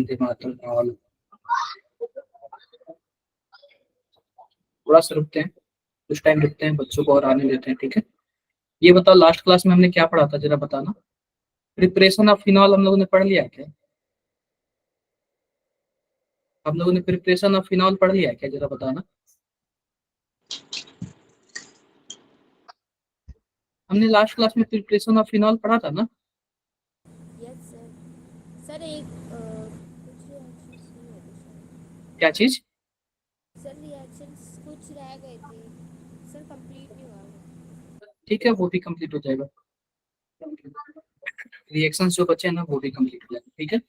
Vande Mataram all. थोड़ा सा रुकते हैं, कुछ टाइम रुकते हैं, बच्चों को और आने देते हैं, ठीक है। ये बताओ लास्ट क्लास में हमने क्या पढ़ा था, जरा बताना। प्रिपरेशन ऑफ फिनॉल हम लोगों ने पढ़ लिया है क्या? हम लोगों ने प्रिपरेशन ऑफ फिनॉल पढ़ लिया है क्या, जरा बताना। हमने लास्ट क्लास में प्रिपरेशन ऑफ फिनॉल पढ़ा था ना? Yes sir. सर एक कुछ रिएक्शंस नहीं हो रहे सर। क्या चीज? सर रिएक्शंस कुछ रह गए थे सर, कंप्लीट नहीं हुआ। ठीक है, वो भी कंप्लीट हो जाएगा। रिएक्शन जो बचे हैं ना वो भी कंप्लीट हो जाएगा, ठीक है।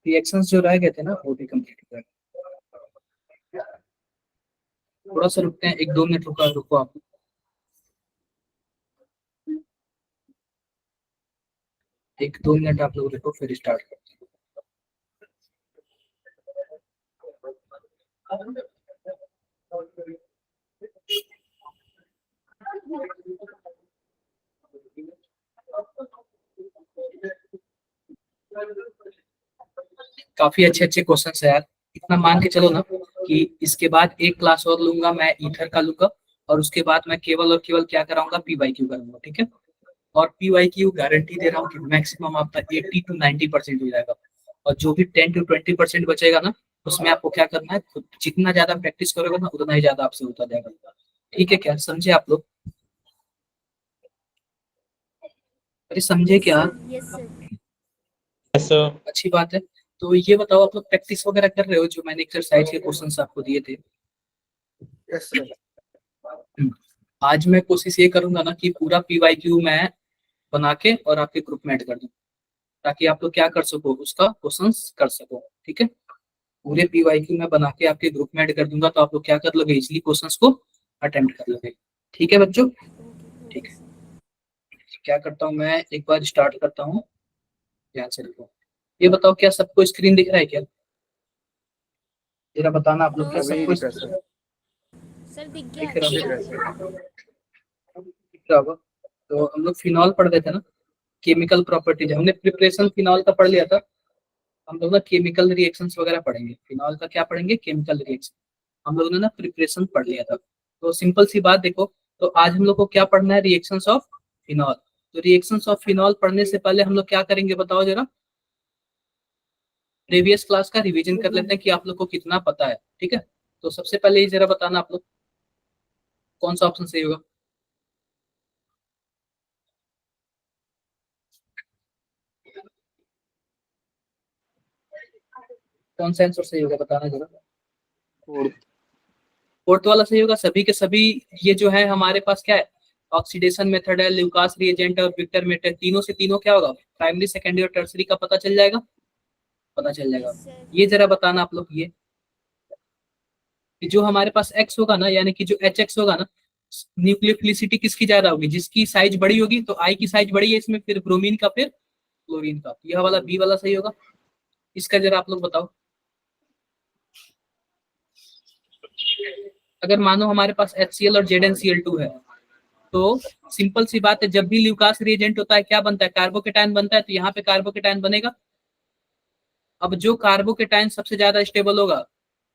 रिएक्शंस जो रह गए थे ना वो भी कंप्लीट हो जाएगा। थोड़ा सा रुकते हैं, 1-2 मिनट रुका रुको आप। 1-2 मिनट आप लोग रुको, फिर स्टार्ट करते हैं। काफी अच्छे अच्छे क्वेश्चन है यार। इतना मान के चलो ना कि इसके बाद एक क्लास और लूंगा मैं, ईथर का लूंगा, और उसके बाद मैं केवल और केवल क्या कराऊंगा, पीवाईक्यू करूंगा, ठीक है। और पीवाईक्यू गारंटी दे रहा हूँ कि मैक्सिमम आपका 80 to 90% हो जाएगा। और जो भी 10 to 20% बचेगा ना, उसमें आपको क्या करना है, खुद जितना ज्यादा प्रैक्टिस करोगे ना उतना ही ज्यादा आपसे होता जाएगा। ठीक है क्या, समझे आप लोग? अरे समझे यस क्या? Sir, yes sir. Yes sir. अच्छी बात है। तो ये बताओ आप लोग प्रैक्टिस वगैरह कर रहे हो, जो मैंने एक्सरसाइज के क्वेश्चन आपको दिए थे? Yes sir. आज मैं कोशिश ये करूंगा ना कि पूरा पीवाईक्यू मैं बना के और आपके ग्रुप में ऐड कर दूं, ताकि आप लोग क्या कर सको, उसका क्वेश्चंस कर सको, ठीक है। पूरे पीवाईक्यू में बना के आपके ग्रुप में ऐड कर दूंगा, तो आप लोग क्या कर लोगे, इजिली क्वेश्चंस को अटेम्प्ट कर लोगे। ठीक है बच्चों? ओके ठीक ओके है। सर। क्या करता हूँ मैं, एक बार स्टार्ट करता हूँ, ध्यान से देखो। ये बताओ क्या सबको स्क्रीन दिख रहा है क्या? जरा बताना आप लोग, नो क्या अभी सबको दिख रहा सर। है सर। सर दिख गया, दिख रहा अच्छे दिख से रहा है दिख सर। गया। दिख रहा होगा। तो हम लोग फिनॉल पढ़ रहे थे ना, केमिकल प्रॉपर्टीज, हमने प्रिपरेशन फिनॉल का पढ़ लिया था। हम लोग ना केमिकल रिएक्शंस वगैरह पढ़ेंगे, फिनॉल का क्या पढ़ेंगे, केमिकल रिएक्शन। हम लोगों ने ना प्रिपरेशन पढ़ लिया था। तो सिंपल सी बात देखो, तो आज हम लोग को क्या पढ़ना है, रिएक्शंस ऑफ फिनॉल। तो रिएक्शंस ऑफ फिनॉल पढ़ने से पहले हम लोग क्या करेंगे बताओ जरा, प्रीवियस क्लास का रिवीजन कर लेते हैं कि आप लोग को कितना पता है, ठीक है। तो सबसे पहले ये जरा बताना आप लोग, कौन सा ऑप्शन सही होगा? कौन सा आंसर सही होगा, बताना जरा। फोर्थ। फोर्थ वाला सही होगा, सभी के सभी। ये जो है हमारे पास क्या है, ऑक्सीडेशन मेथड है, ल्यूकास रिएजेंट और विक्टर मेथड, तीनों से तीनों क्या होगा, प्राइमरी सेकेंडरी और टर्सरी का पता चल जाएगा, पता चल जाएगा। Yes sir. ये जरा बताना आप लोग, ये कि जो हमारे पास एक्स होगा ना, यानी कि जो एच एक्स होगा ना, न्यूक्लियोफिलिसिटी किसकी ज्यादा होगी, जिसकी साइज बड़ी होगी, तो आई की साइज बड़ी है इसमें, फिर ब्रोमीन का, फिर क्लोरीन का। यह वाला बी वाला सही होगा। इसका जरा आप लोग बताओ। अगर मानो हमारे पास HCl और ZnCl2 है, तो सिंपल सी बात है, जब भी ल्यूकास रिएजेंट होता है क्या बनता है, कार्बोकेटायन बनता है, तो यहाँ पे कार्बोकेटायन बनेगा। अब जो कार्बोकेटायन सबसे ज्यादा स्टेबल होगा,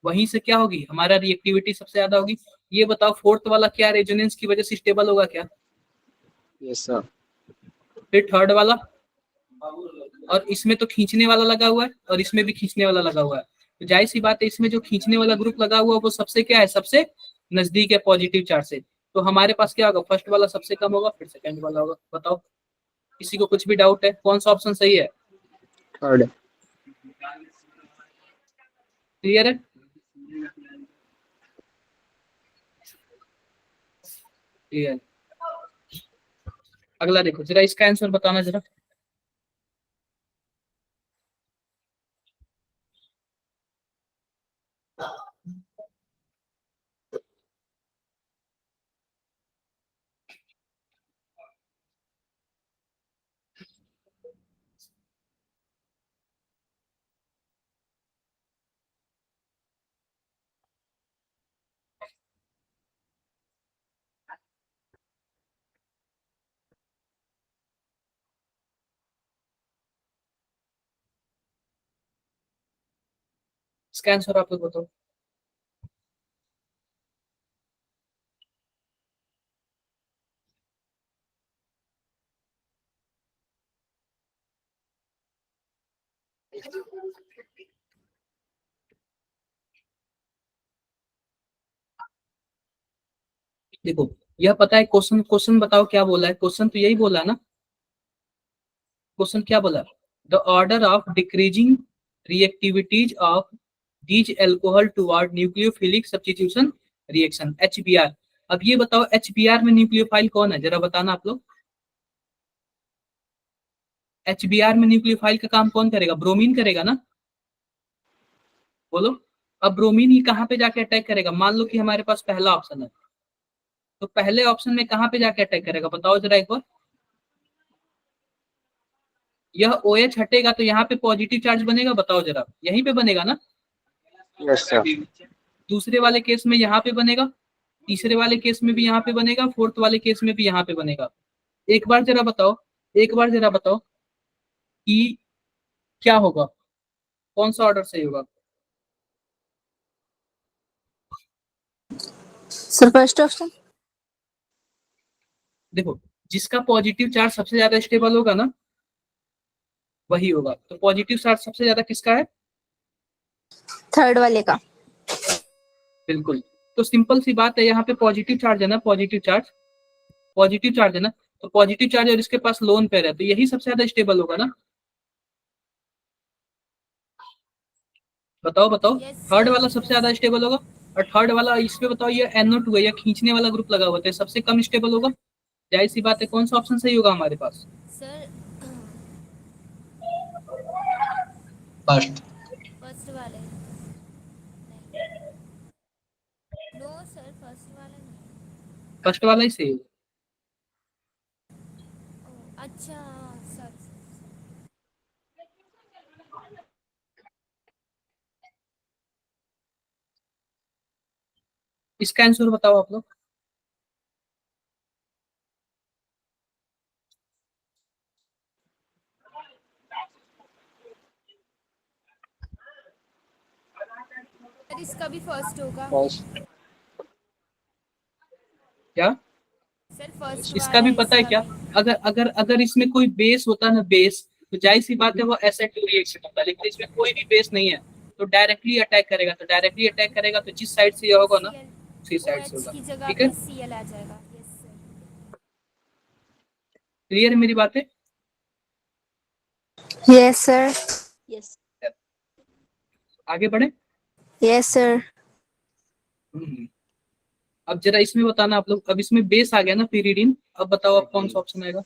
वहीं से क्या होगी, हमारा रिएक्टिविटी सबसे ज्यादा होगी। ये बताओ फोर्थ वाला क्या रेजोनेंस की वजह से स्टेबल होगा क्या? Yes sir. फिर थर्ड वाला, और इसमें तो खींचने वाला लगा हुआ है और इसमें भी खींचने वाला लगा हुआ है, तो जाहिर सी बात है इसमें जो खींचने वाला ग्रुप लगा हुआ है वो सबसे क्या है, सबसे नजदीक है पॉजिटिव चार्ज से। तो हमारे पास क्या होगा, फर्स्ट वाला सबसे कम होगा, फिर सेकंड वाला होगा। बताओ, किसी को कुछ भी डाउट है, कौन सा ऑप्शन सही है? थर्ड। क्लियर है? क्लियर। अगला देखो जरा, इसका आंसर बताना जरा। इसका आंसर आप लोग बताओ। देखो यह पता है, क्वेश्चन क्वेश्चन बताओ क्या बोला है, क्वेश्चन तो यही बोला ना, क्वेश्चन क्या बोला, the order of decreasing reactivities of these alcohol toward nucleophilic substitution reaction HBr। अब ये बताओ HBr में न्यूक्लियोफाइल कौन है, जरा बताना आप लोग। HBr में न्यूक्लियोफाइल का काम कौन करेगा, ब्रोमीन करेगा ना, बोलो। अब ब्रोमीन ही कहाँ पे जाके अटैक करेगा, मान लो कि हमारे पास पहला ऑप्शन है, तो पहले ऑप्शन में कहाँ पे जाके अटैक करेगा बताओ जरा एक बार। यह OH हटेगा तो यहाँ पे पॉजिटिव चार्ज बनेगा, बताओ जरा, यहीं पे बनेगा ना। Yes, sir. दूसरे वाले केस में यहाँ पे बनेगा, तीसरे वाले केस में भी यहाँ पे बनेगा, फोर्थ वाले केस में भी यहाँ पे बनेगा। एक बार जरा बताओ, एक बार जरा बताओ कि क्या होगा, कौन सा ऑर्डर सही होगा। Sir first option. देखो जिसका पॉजिटिव चार्ज सबसे ज्यादा स्टेबल होगा ना वही होगा, तो पॉजिटिव चार्ज सबसे ज्यादा किसका है, थर्ड वाले का। बिल्कुल। तो सिंपल सी बात है, यहाँ पे पॉजिटिव चार्ज है ना, पॉजिटिव चार्ज, पॉजिटिव चार्ज है ना, तो पॉजिटिव चार्ज और इसके पास लोन पेयर है, तो यही सबसे ज्यादा स्टेबल होगा ना। बताओ बताओ, थर्ड वाला सबसे ज्यादा स्टेबल होगा, और थर्ड वाला इस पे बताओ, ये NO2 है, या खींचने वाला ग्रुप लगा हुआ है, सबसे कम स्टेबल होगा। जाहिर सी बात है, कौन सा ऑप्शन सही होगा हमारे पास, सर फर्स्ट। फर्स्ट वाले। नो सर फर्स्ट वाला नहीं। फर्स्ट वाला ही सही होगा। अच्छा सर। इसका आंसर बताओ आप लोग। सर इसका भी फर्स्ट होगा। First. क्या सर फर्स्ट इसका वाला भी है पता है इसका क्या, भी। अगर अगर अगर इसमें कोई बेस होता ना, बेस, तो जाहिर सी बात है वो SN2 रिएक्शन होता, लेकिन इसमें कोई भी बेस नहीं है, तो डायरेक्टली अटैक करेगा, तो डायरेक्टली अटैक करेगा तो जिस साइड से ये होगा ना Cl उसी साइड से OH होगा। की जगह ठीक है, पे Cl आ जाएगा। Yes sir. क्लियर है मेरी बातें। Yes sir. यस। आगे बढ़े। Yes sir. अब जरा इसमें बताना आप लोग, अब इसमें बेस आ गया ना pyridine, अब बताओ अब कौन सा ऑप्शन आएगा,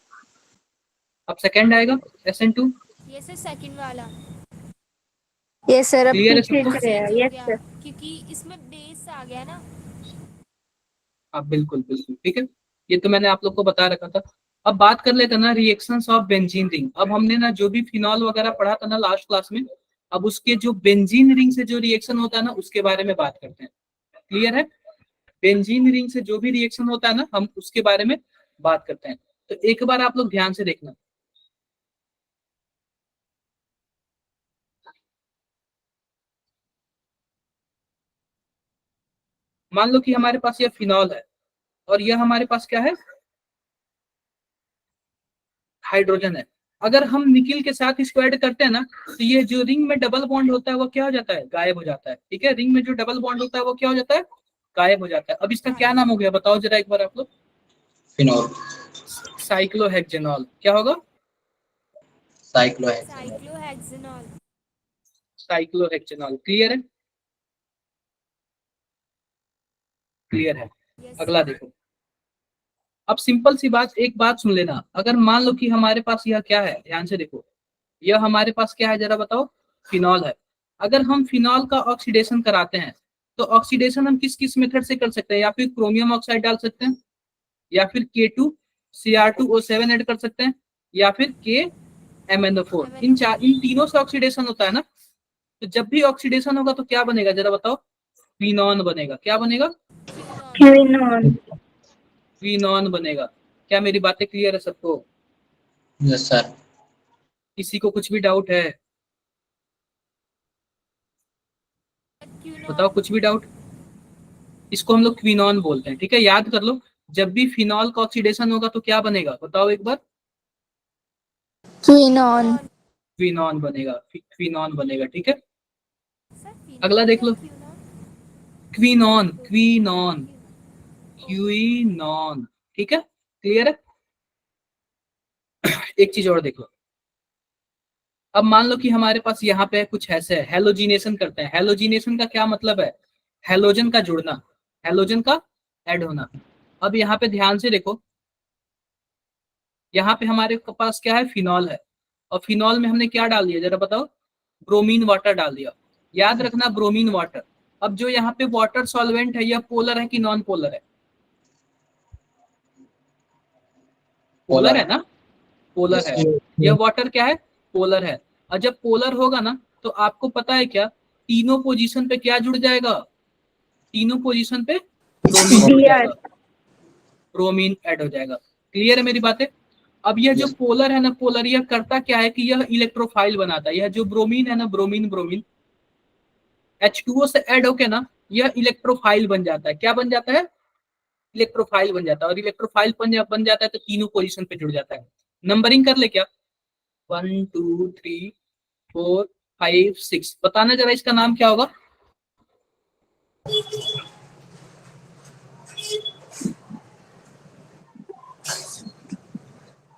अब सेकंड आएगा SN2। यस सर सेकंड वाला। यस सर अब क्लियर है ठीक सबको। है। यस सर क्योंकि इसमें बेस आ गया ना। हाँ बिल्कुल बिल्कुल ठीक है, ये तो मैंने आप लोग को बता रखा था। अब बात कर लेते हैं ना रिएक्शंस ऑफ बेंजीन रिंग। अब हमने ना जो भी फिनॉल वगैरह पढ़ा था ना लास्ट क्लास में, अब उसके जो बेंजीन रिंग से जो रिएक्शन होता है ना उसके बारे में बात करते हैं। क्लियर है, बेंजीन रिंग से जो भी रिएक्शन होता है ना हम उसके बारे में बात करते हैं। तो एक बार आप लोग ध्यान से देखना, मान लो कि हमारे पास यह फिनॉल है और यह हमारे पास क्या है, हाइड्रोजन है। अगर हम निकिल के साथ इसको ऐड करते हैं ना तो ये जो रिंग में डबल बॉन्ड होता है वो क्या हो जाता है, गायब हो जाता है। ठीक है, रिंग में जो डबल बॉन्ड होता है वो क्या हो जाता है, गायब हो जाता है। अब इसका क्या नाम हो गया बताओ जरा एक बार आप लोग, फिनॉल। साइक्लोहेक्सेनॉल। क्या होगा, साइक्लोहेक्सेनॉल। साइक्लोहेक्सेनॉल। साइक्लोहेक्सेनॉल। क्लियर है, क्लियर है। यस अगला सर। देखो, अब सिंपल सी बात, एक बात सुन लेना, अगर मान लो कि हमारे पास यह क्या है, ध्यान से देखो, यह हमारे पास क्या है जरा बताओ, फिनॉल है। अगर हम फिनॉल का ऑक्सीडेशन कराते हैं तो ऑक्सीडेशन हम किस किस मेथड से कर सकते हैं, या फिर क्रोमियम ऑक्साइड डाल सकते हैं, या फिर K2Cr2O7 ऐड कर सकते हैं, या फिर KMnO4। इन तीनों से ऑक्सीडेशन होता है ना, तो जब भी ऑक्सीडेशन होगा तो क्या बनेगा जरा बताओ, फिनॉन बनेगा। क्या बनेगा, क्विनोन। फिनॉन बनेगा। क्या मेरी बातें क्लियर है सबको, यस सर। किसी को कुछ भी डाउट है। बताओ कुछ भी डाउट? इसको हम लोग क्विनॉन बोलते हैं, ठीक है, याद कर लो। जब भी फिनॉल का ऑक्सीडेशन होगा तो क्या बनेगा, बताओ एक बार? क्विनॉन। क्विनॉन बनेगा, क्विनॉन बनेगा, ठीक है। सर अगला फिनॉल देख या लो, क्विनॉन? क्विनॉन, क्विनॉन, क्विनॉन, ठीक है, क्लियर है। एक चीज और देख लो, अब मान लो कि हमारे पास यहाँ पे कुछ ऐसे है, हेलोजिनेशन करते हैं। हेलोजिनेशन का क्या मतलब है? हेलोजन का जुड़ना, हेलोजन का ऐड होना। अब यहाँ पे ध्यान से देखो, यहाँ पे हमारे पास क्या है, फिनॉल है, और फिनॉल में हमने क्या डाल दिया जरा बताओ? ब्रोमीन वाटर डाल दिया। याद रखना ब्रोमीन वाटर। अब जो यहाँ पे वाटर सॉल्वेंट है, यह पोलर है कि नॉन पोलर है? पोलर है ना, पोलर Yes, है। sir. यह वाटर क्या है, पोलर है। और जब पोलर होगा ना, तो आपको पता है क्या, तीनों पोजीशन पे क्या जुड़ जाएगा? तीनों पोजीशन पे ब्रोमीन जुड़ Br। जाएगा, ब्रोमीन ऐड हो जाएगा। क्लियर है मेरी बातें? अब यह जो Yes. पोलर है ना, पोलर, यह करता क्या है कि यह इलेक्ट्रोफाइल बनाता है। यह जो ब्रोमीन है ना, ब्रोमीन, ब्रोमीन H2O से ऐड होके ना, यह इलेक्ट्रोफाइल बन जाता है। क्या बन जाता है? इलेक्ट्रोफाइल बन जाता है। और इलेक्ट्रोफाइल बन जाता है तो तीनों पोजीशन पे जुड़ जाता है। नंबरिंग कर ले क्या, 1 2 3 4 5 6, बताना जरा इसका नाम क्या होगा?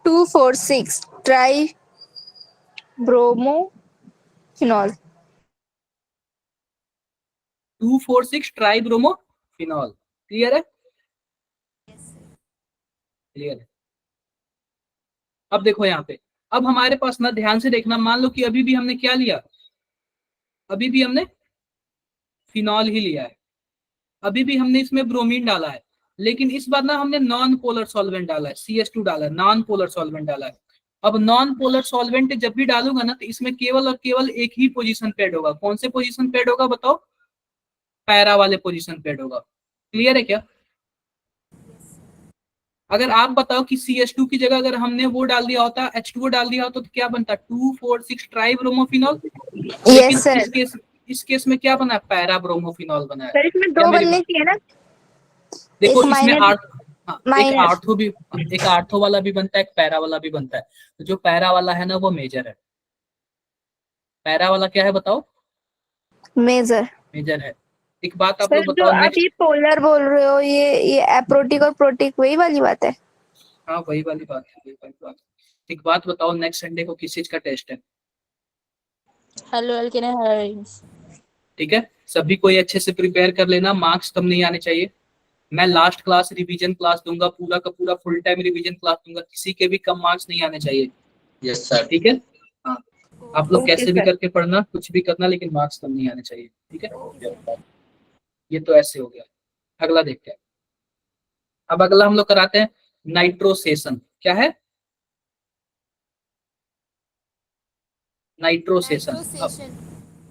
Two four six tri bromo phenol. 2,4,6 tri bromo phenol. Clear है, क्लियर है। अब देखो यहाँ पे, अब हमारे पास ना, ध्यान से देखना, मान लो कि अभी भी हमने क्या लिया, अभी भी हमने फिनॉल ही लिया है, अभी भी हमने इसमें ब्रोमीन डाला है, लेकिन इस बार ना हमने नॉन पोलर सॉल्वेंट डाला है, CH2 डाला है, नॉन पोलर सॉल्वेंट डाला है। अब नॉन पोलर सॉल्वेंट जब भी डालूंगा ना, तो इसमें केवल और केवल एक ही पोजीशन पे ऐड होगा। कौन से पोजीशन पे ऐड होगा बताओ? पैरा वाले पोजीशन पे ऐड होगा। क्लियर है क्या? अगर आप बताओ कि CH2 की जगह अगर हमने वो डाल दिया होता, H2O डाल दिया होता, तो क्या बनता? 2,4,6 ट्राई ब्रोमोफिनॉल। यस लेकिन सर। इस केस में क्या बना? पैरा ब्रोमोफिनॉल बना है। सर इसमें क्या दो मेरी बनने बात? चाहिए ना? देखो एक इसमें माइनर, हाँ, एक माइनर। आर्थो भी, एक आर्थो वाला भी बनता है, एक पैरा वाला भी बनता है। तो जो पैरा वाला है ना, वो मेजर है। पैरा वाला क्या है बताओ? मेजर। मेजर है। एक बात आप सर लोग जो बताओ आप ये नेक्स्ट। पोलर बोल रहे हो, ये एप्रोटिक और प्रोटिक वही वाली बात है? हाँ वही वाली बात है, वही वाली बात है। एक बात बताओ, नेक्स्ट संडे को किस चीज का टेस्ट है? Halo alkane. ठीक है, सभी कोई अच्छे से प्रिपेयर कर लेना, मार्क्स कम नहीं आने चाहिए। मैं लास्ट क्लास रिवीजन क्लास दूंगा, पूरा का पूरा फुल टाइम रिवीजन क्लास दूंगा, किसी के भी कम मार्क्स नहीं आने चाहिए। Yes, sir. ठीक है, हाँ, आप लोग ओके कैसे भी सर। करके पढ़ना, कुछ भी करना, लेकिन मार्क्स कम नहीं आने चाहिए, ठीक है। Yes, sir. ये तो ऐसे हो गया। अगला देखते हैं। अब अगला हम लोग कराते हैं नाइट्रोसेशन। क्या है? नाइट्रोसेशन।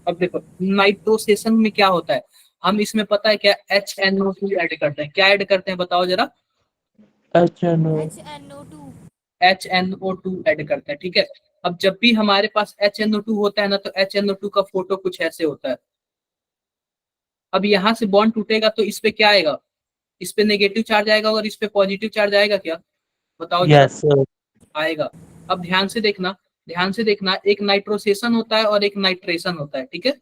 अब देखो नाइट्रोसेशन में क्या होता है, हम इसमें पता है क्या, HNO2 ऐड करते हैं। क्या ऐड करते हैं बताओ जरा? HNO2 ऐड करते हैं, ठीक है। अब जब भी हमारे पास HNO2 होता है ना, तो HNO2 का फोटो कुछ ऐसे होता है। अब यहाँ से बॉन्ड टूटेगा तो इस पे क्या आएगा? इस पे नेगेटिव चार्ज आएगा, और इस पे पॉजिटिव चार्ज आएगा क्या, बताओ जरा? Yes, sir. आएगा। अब ध्यान से देखना, ध्यान से देखना, एक नाइट्रोसेशन होता है और एक नाइट्रेशन होता है, ठीक है।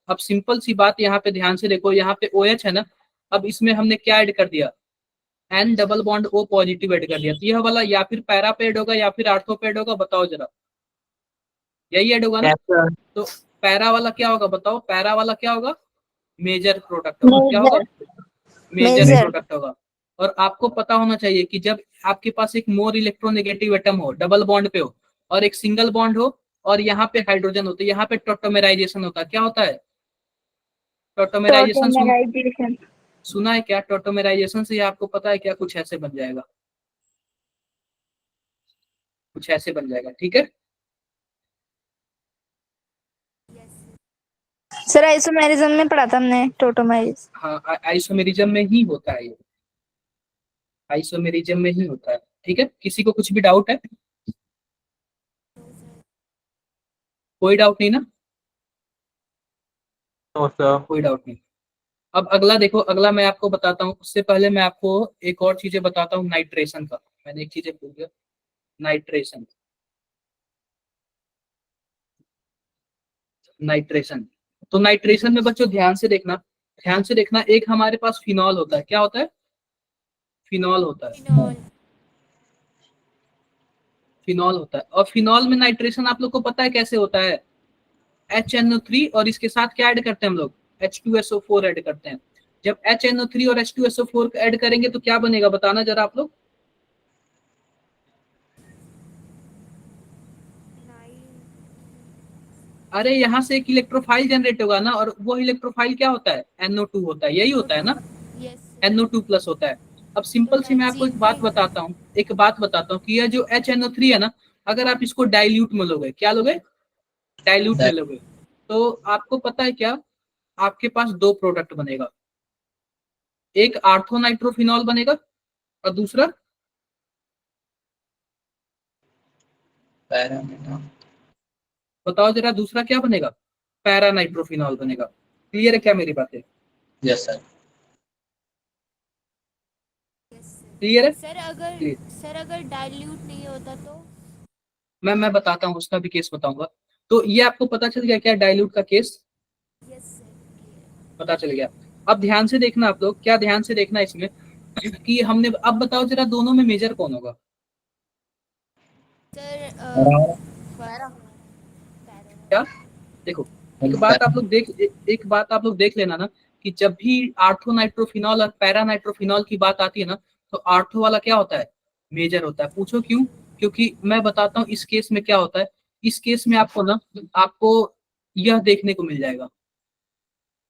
अब सिंपल सी बात, यहाँ पे ध्यान से देखो, यहाँ पे OH है ना, अब इसमें हमने क्या ऐड कर दिया, N double bond O positive add कर दिया। तो यह वाला या फिर पैरा पे ऐड होगा या फिर आर्थो पे ऐड होगा, बताओ जरा? यही ऐड होगा ना। Yes, sir. तो पैरा वाला क्या होगा बताओ? पैरा वाला क्या होगा? मेजर प्रोडक्ट होगा। क्या होगा? मेजर। Major major. प्रोडक्ट होगा। और आपको पता होना चाहिए कि जब आपके पास एक मोर इलेक्ट्रोनेगेटिव एटम हो, डबल बॉन्ड पे हो, और एक सिंगल बॉन्ड हो, और यहाँ पे हाइड्रोजन हो, तो यहाँ पे टोटोमेराइजेशन होता है। क्या होता है? टोटोमेराइजेशन टोटोमराइजेशन। सुना है क्या? टोटोमेराइजेशन से आपको पता है क्या, कुछ ऐसे बन जाएगा, कुछ ऐसे बन जाएगा, ठीक है। सर आइसोमेरिज्म में पढ़ा था हमने टोटोमराइज। हाँ, आइसोमेरिज्म में ही होता है ये, आइसोमेरिज्म में ही होता है, ठीक है। किसी को कुछ भी डाउट है? कोई डाउट नहीं ना? कोई डाउट नहीं। अब अगला देखो, अगला मैं आपको बताता हूँ, उससे पहले मैं आपको एक और चीजें बताता हूँ नाइट्रेशन का। मैंने एक चीजें भूल गया, नाइट्रेशन। नाइट्रेशन, तो नाइट्रेशन में बच्चों ध्यान से देखना, ध्यान से देखना, एक हमारे पास फिनॉल होता है। क्या होता है? फिनॉल होता है। फिनॉल। फिनॉल होता है, और फिनॉल में नाइट्रेशन आप लोग को पता है कैसे होता है? HNO3 और इसके साथ क्या ऐड करते हैं हम लोग? H2SO4 ऐड करते हैं। जब HNO3 और H2SO4 ऐड करेंगे तो क्या बनेगा, बताना जरा आप लोग। अरे यहाँ से एक इलेक्ट्रोफाइल जनरेट होगा ना, और वो इलेक्ट्रोफाइल क्या होता है? NO2 होता है, यही होता है ना, यस। NO2+ होता है। अब सिंपल सी मैं आपको एक बात बताता हूँ, एक बात बताता हूँ कि यह जो HNO3 है ना, अगर आप इसको डाइल्यूट में लोगे, क्या लोगे? डाइल्यूट में लोगे, तो आपको पता है क्या, आपके पास दो प्रोडक्ट बनेगा, एक आर्थोनाइट्रोफिनॉल बनेगा और दूसरा पैरामीटर। बताओ जरा, दूसरा क्या बनेगा? पैरानाइट्रोफिनॉल बनेगा। क्लियर है क्या मेरी बातें? Yes sir. क्लियर है? सर अगर क्लियर। सर अगर डाइल्यूट नहीं होता तो? मैं बताता हूँ, उसका भी केस बताऊंगा। तो ये आपको पता चल गया क्या डाइल्यूट का केस? Yes sir. पता चल गया। अब ध्यान से देखना आप लोग, क्या ध्यान से देखना इसमें कि हमने, अब बताओ जरा दोनों में मेजर कौन होगा? Sir para. क्या? देखो, एक बात आप लोग देख, एक बात आप लोग देख लेना ना, कि जब भी आर्थोनाइट्रोफिनॉल और पैरानाइट्रोफिनॉल की बात आती है ना, तो आर्थो वाला क्या होता है? मेजर होता है। पूछो क्यों? क्योंकि मैं बताता हूँ इस केस में क्या होता है। इस केस में आपको ना, आपको यह देखने को मिल जाएगा।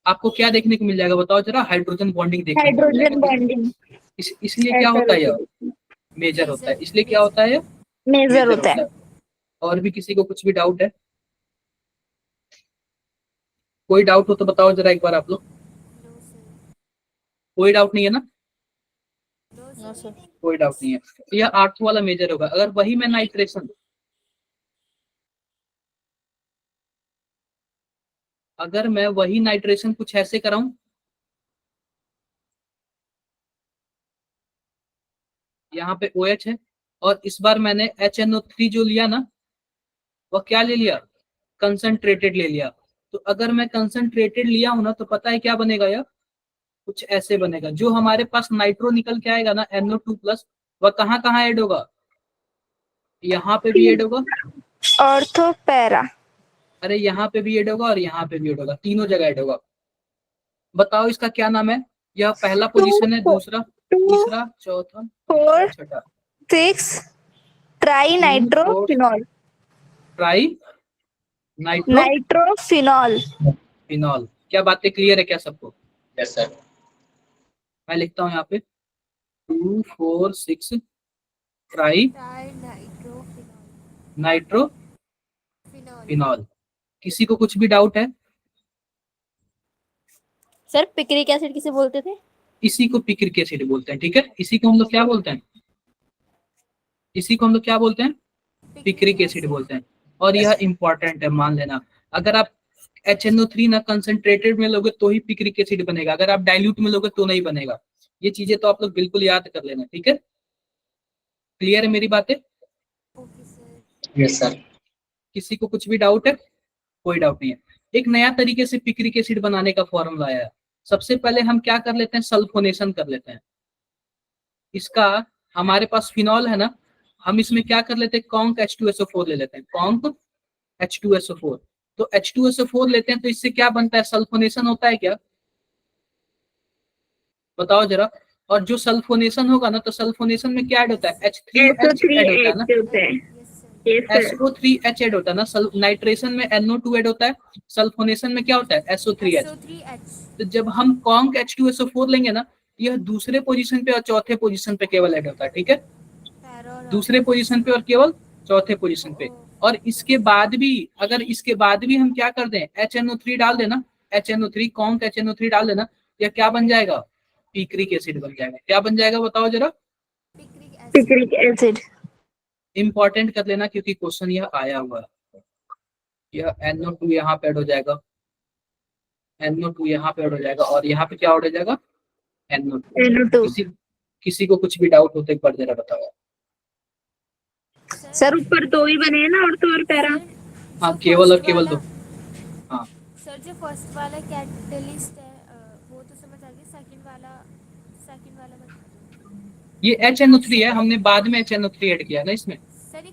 आपको क्या देखने को मिल जाएगा बताओ जरा? हाइड्रोजन बॉन्डिंग देखने को मिल हाइड्रोजन जाएगा। बॉन्डिंग इसलिए क्या ऐसा होता है यह? होता मेजर होता है। इसलिए क्या होता है यह? मेजर मेजर होता होता है। है। और भी किसी को कुछ भी डाउट है? कोई डाउट हो तो बताओ जरा एक बार आप लोग। कोई डाउट नहीं है ना? No sir. कोई डाउट नहीं है। तो यह आर्थो वाला मेजर होगा। अगर वही मैं नाइट्रेशन, अगर मैं वही नाइट्रेशन कुछ ऐसे कराऊं, यहाँ पे OH है, और इस बार मैंने HNO3 जो लिया ना, वह क्या ले लिया? कंसंट्रेटेड ले लिया। तो अगर मैं कंसंट्रेटेड लिया हूं ना, तो पता है क्या बनेगा? यह कुछ ऐसे बनेगा। जो हमारे पास नाइट्रो निकल के आएगा ना, NO2+, वह कहाँ कहाँ ऐड होगा? यहाँ पे भी ऐड होगा, ऑर्थो पैरा। अरे यहाँ पे भी ऐड होगा, और यहाँ पे भी ऐड होगा, तीनों जगह ऐड होगा। बताओ इसका क्या नाम है? यह पहला पोजीशन है, दूसरा, टू तीसरा, चौथा, फोर छठा। 6 try 2 4 nitrophenol. Tri nitro nitrophenol. Phenol. क्या बातें क्लियर है क्या सबको? Yes sir. मैं लिखता हूँ यहाँ पे 2 4 6 try nitrophenol. Nitro phenol. Phenol. किसी को कुछ भी डाउट है? सर पिक्रिक एसिड किसे बोलते थे? इसी को पिक्रिक एसिड बोलते हैं, ठीक है। इसी को हम लोग क्या बोलते हैं? इसी को हम लोग क्या बोलते हैं? पिक्रिक एसिड बोलते हैं। और यह इंपॉर्टेंट है, मान लेना। अगर आप HNO3 ना कंसंट्रेटेड में लोगे तो ही पिक्रिक एसिड बनेगा, अगर आप डाइल्यूट में लोगे तो नहीं बनेगा। ये चीजें तो आप लोग बिल्कुल याद कर लेना, ठीक है। क्लियर है मेरी बातें? Okay sir. Yes sir. किसी को कुछ भी डाउट है? कोई डाउट नहीं है। एक नया तरीके से पिक्रिक एसिड बनाने का फॉर्मूला आया है। सबसे पहले हम क्या कर लेते हैं? सल्फोनेशन कर लेते हैं इसका। हमारे पास फिनॉल है ना, हम इसमें क्या कर लेते हैं? कॉन्क H2SO4 ले लेते हैं, कॉन्क H2SO4। तो H2SO4 लेते हैं, तो इससे क्या बनता है? सल्फोनेशन होता है क्या? बताओ जरा। और जो सल्फोनेशन होगा ना, तो सल्फोनेशन में क्या ऐड होता है? H3H ऐड होता है ना, होता है। Yes sir. SO3H ऐड होता है ना। नाइट्रेशन में NO2 ऐड होता है, सल्फोनेशन में क्या होता है? SO3H। तो जब हम कॉन्क H2SO4 लेंगे ना, यह दूसरे पोजीशन पे और चौथे पोजीशन पे केवल ऐड होता है, ठीक है। दूसरे पोजीशन पे और केवल चौथे पोजीशन पे। और इसके बाद भी, अगर इसके बाद भी हम क्या कर दें? HNO3 डाल देना, HNO3 कॉन्क HNO3 डाल देना, यह क्या बन जाएगा? पिक्रिक एसिड बन जाएगा। क्या बन जाएगा बताओ जरा? Picric acid. इंपॉर्टेंट कर लेना, क्योंकि क्वेश्चन यह आया हुआ है। यह NO2 यहाँ पे ऐड हो जाएगा, NO2 यहाँ पे ऐड हो जाएगा और यहाँ पे क्या ऐड हो जाएगा NO2। NO2 किसी को कुछ भी डाउट होता है एक बार जरा बताओ। सर ऊपर दो ही बने हैं ना, और तो और पैरा। हाँ जो केवल और first केवल वाला- दो। हाँ सर जो फर्स्ट वाला कैटलिस्ट है वो तो समझ आ गया, सेकंड वाला बता दो। ये HNO3 है, हमने बाद में HNO3 ऐड किया ना इसमें। सर ये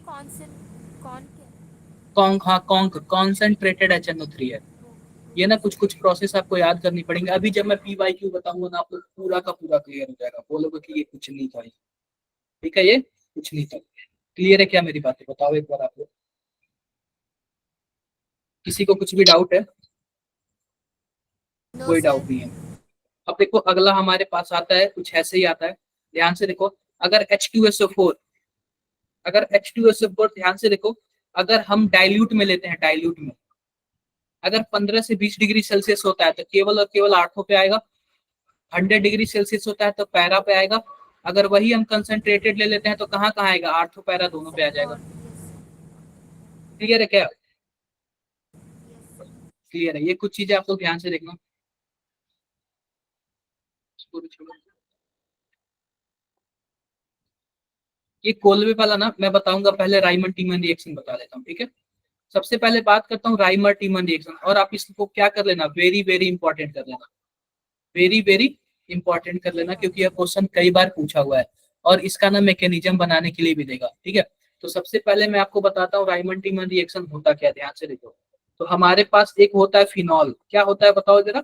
कौन क्या कॉन्सेंट्रेटेड HNO3 है। ये ना कुछ कुछ प्रोसेस आपको याद करनी पड़ेंगे। अभी जब मैं PYQ बताऊंगा ना आपको पूरा का पूरा क्लियर हो जाएगा, बोलोगे कि ये कुछ नहीं था। ठीक है, ये कुछ नहीं था। क्लियर है क्या मेरी बातें? बताओ एक बार आप लोग, किसी को कुछ भी डाउट है? नो कोई सर। डाउट नहीं है। अब देखो अगला हमारे पास आता है, कुछ ऐसे ही आता है। ध्यान से देखो, अगर H2SO4 ध्यान से देखो, अगर हम डाइल्यूट में लेते हैं, डाइल्यूट में अगर 15 से 20 डिग्री सेल्सियस होता है तो केवल और केवल आर्थो पे आएगा। 100 डिग्री सेल्सियस होता है तो पैरा पे आएगा। अगर वही हम कंसंट्रेटेड ले लेते हैं तो कहाँ कहाँ आएगा? आर्थो पैरा दोनों पे आ जाएगा। क्लियर है क्या? क्लियर है। ये कुछ चीजें आप लोग ध्यान से देखना। ये कोलवे वाला ना मैं बताऊंगा, पहले राइमन टीमन रिएक्शन बता देता हूँ। ठीक है, सबसे पहले बात करता हूँ राइमर टीमन रिएक्शन, और आप इसको क्या कर लेना, वेरी वेरी इंपॉर्टेंट कर लेना, वेरी वेरी इंपॉर्टेंट कर लेना, क्योंकि यह क्वेश्चन कई बार पूछा हुआ है और इसका ना मैकेनिज्म बनाने के लिए भी देगा। ठीक है, तो सबसे पहले मैं आपको बताता हूँ राइमन टीमन रिएक्शन होता क्या। ध्यान से देखो, तो हमारे पास एक होता है फिनॉल। क्या होता है बताओ जरा?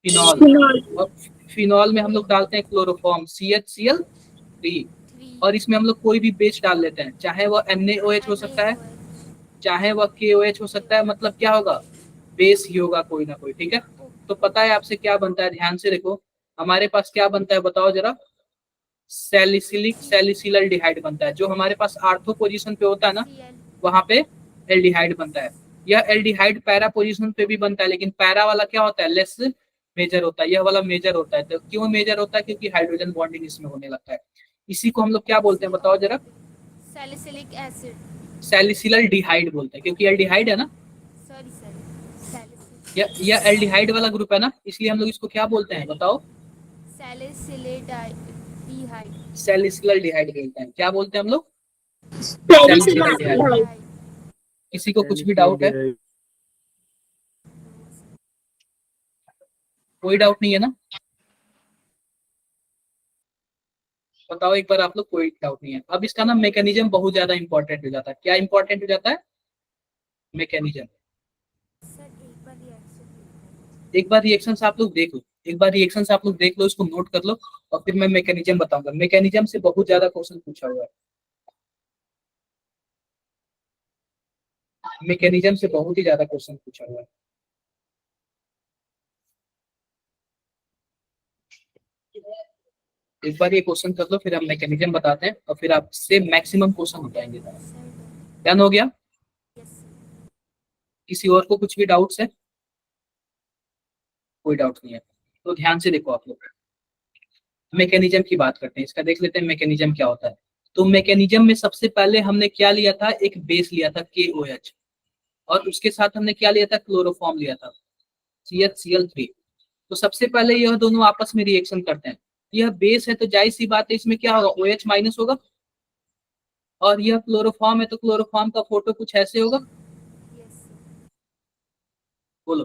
फिनॉल। और फिनॉल में हम लोग डालते हैं क्लोरोफॉर्म CHCl3, और इसमें हम लोग कोई भी बेस डाल लेते हैं, चाहे वह NaOH हो सकता है, चाहे वह KOH हो सकता है, मतलब क्या होगा? बेस ही होगा कोई ना कोई। ठीक है, तो पता है आपसे क्या बनता है? ध्यान से देखो, हमारे पास क्या बनता है बताओ जरा? सैलिसिलल डिहाइड बनता है। जो हमारे पास आर्थो पोजीशन पे होता है ना, वहां पे एल्डिहाइड बनता है। यह एल्डिहाइड पैरा पोजीशन पे भी बनता है, लेकिन पैरा वाला क्या होता है? लेस मेजर होता है। यह वाला मेजर होता है। तो क्यों मेजर होता है? क्योंकि हाइड्रोजन बॉन्डिंग इसमें होने लगता है। इसी को हम लोग क्या बोलते हैं बताओ जरा? Salicylic acid. सैलिसिलल डिहाइड बोलते हैं, क्योंकि एल्डिहाइड है ना। सॉरी सर, यह एल्डिहाइड वाला ग्रुप है ना, इसलिए हम लोग इसको क्या बोलते हैं बताओ? सैलिसिलल डिहाइड बोलते हैं। क्या बोलते हैं हम लोग? सैलिसिलल डिहाइड। किसी को कुछ भी डाउट है? कोई डाउट नहीं है ना? बताओ एक बार आप लोग, कोई डाउट नहीं है। अब इसका ना मैकेनिज्म बहुत ज्यादा इंपॉर्टेंट हो जाता है। क्या इंपॉर्टेंट हो जाता है? मैकेनिज्म। एक बार रिएक्शन आप लोग देख लो, एक बार रिएक्शन आप लोग देख लो, इसको नोट कर लो, और फिर मैं मैकेनिज्म बताऊंगा। मैकेनिज्म से बहुत ज्यादा क्वेश्चन पूछा हुआ है, मैकेनिज्म से बहुत ही ज्यादा क्वेश्चन पूछा हुआ है। एक बार ये क्वेश्चन कर लो, फिर हम मैकेनिज्म बताते हैं, और फिर आपसे मैक्सिमम क्वेश्चन हो जाएंगे। डन हो गया? किसी और को कुछ भी डाउट्स है? कोई डाउट नहीं है, तो ध्यान से देखो आप लोग, मैकेनिज्म की बात करते हैं। इसका देख लेते हैं मैकेनिज्म क्या होता है। तो मैकेनिज्म में सबसे पहले हमने क्या लिया था? एक बेस लिया था KOH, और उसके साथ हमने क्या लिया था? क्लोरोफॉर्म लिया था CHCl3। तो सबसे पहले यह दोनों आपस में रिएक्शन करते हैं। यह बेस है तो जाहिर सी बात है इसमें क्या होगा? OH माइनस होगा, और यह क्लोरोफॉर्म है तो क्लोरोफॉर्म का फोटो कुछ ऐसे होगा। बोलो,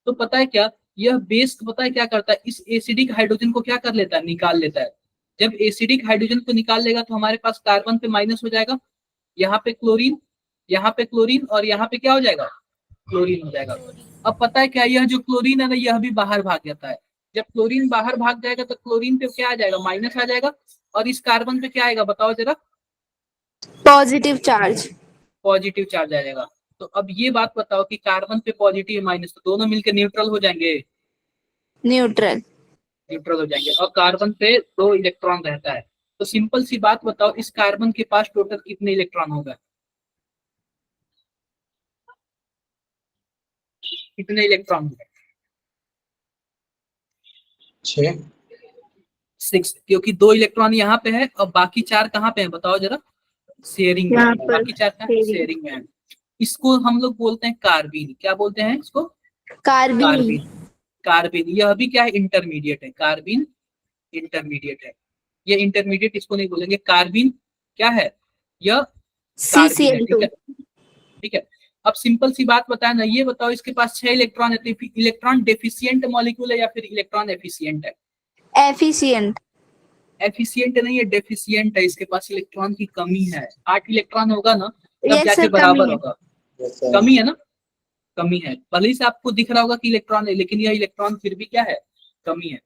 तो पता है क्या, यह बेस पता है क्या करता है? इस एसिडिक हाइड्रोजन को क्या कर लेता है? निकाल लेता है। जब एसिडिक हाइड्रोजन को निकाल लेगा तो हमारे पास कार्बन पे माइनस हो जाएगा, यहाँ पे क्लोरीन, यहाँ पे क्लोरीन, और यहाँ पे क्या हो जाएगा? क्लोरीन हो जाएगा। अब पता है क्या, यह जो क्लोरीन है ना, यह भी बाहर भाग जाता है। जब क्लोरीन बाहर भाग जाएगा तो क्लोरीन पे क्या आ जाएगा? माइनस आ जाएगा, और इस कार्बन पे क्या आएगा बताओ जरा? Positive charge. पॉजिटिव चार्ज आ जाएगा। तो अब ये बात बताओ कि कार्बन पे पॉजिटिव माइनस, तो दोनों मिलकर न्यूट्रल हो जाएंगे। न्यूट्रल। न्यूट्रल हो जाएंगे, और कार्बन पे 2 इलेक्ट्रॉन रहता है। तो सिंपल सी बात बताओ, इस कार्बन के पास टोटल कितने इलेक्ट्रॉन होगा? कितने इलेक्ट्रॉन होंगे? 6। 6, क्योंकि 2 इलेक्ट्रॉन यहाँ पे है और बाकी 4 कहाँ पे है बताओ जरा? शेयरिंग में। बाकी 4 का शेयरिंग में है। इसको हम लोग बोलते हैं कार्बीन। क्या बोलते हैं इसको? कार्बिन कार्बिन। कार्बिन यह भी क्या है, इंटरमीडिएट है। कार्बिन इंटरमीडिएट है। ये इंटरमीडिएट इसको नहीं बोलेंगे। कार्बिन क्या है, यह कार्बिन है। ठीक CCl2 है, ठीक है। अब सिंपल सी बात बताए ना, ये बताओ इसके पास 6 इलेक्ट्रॉन है, तो इलेक्ट्रॉन डेफिशिएंट मॉलिक्यूल है या फिर इलेक्ट्रॉन एफिशिएंट है? एफिशिएंट एफिशिएंट नहीं है, डेफिशिएंट है। इसके पास इलेक्ट्रॉन की कमी है। 8 इलेक्ट्रॉन होगा ना तब यस जाके सर बराबर कमी है होगा। Yes, sir. कमी है ना, कमी है। भले ही से आपको दिख रहा होगा कि इलेक्ट्रॉन है, लेकिन यह इलेक्ट्रॉन फिर भी क्या है, कमी है।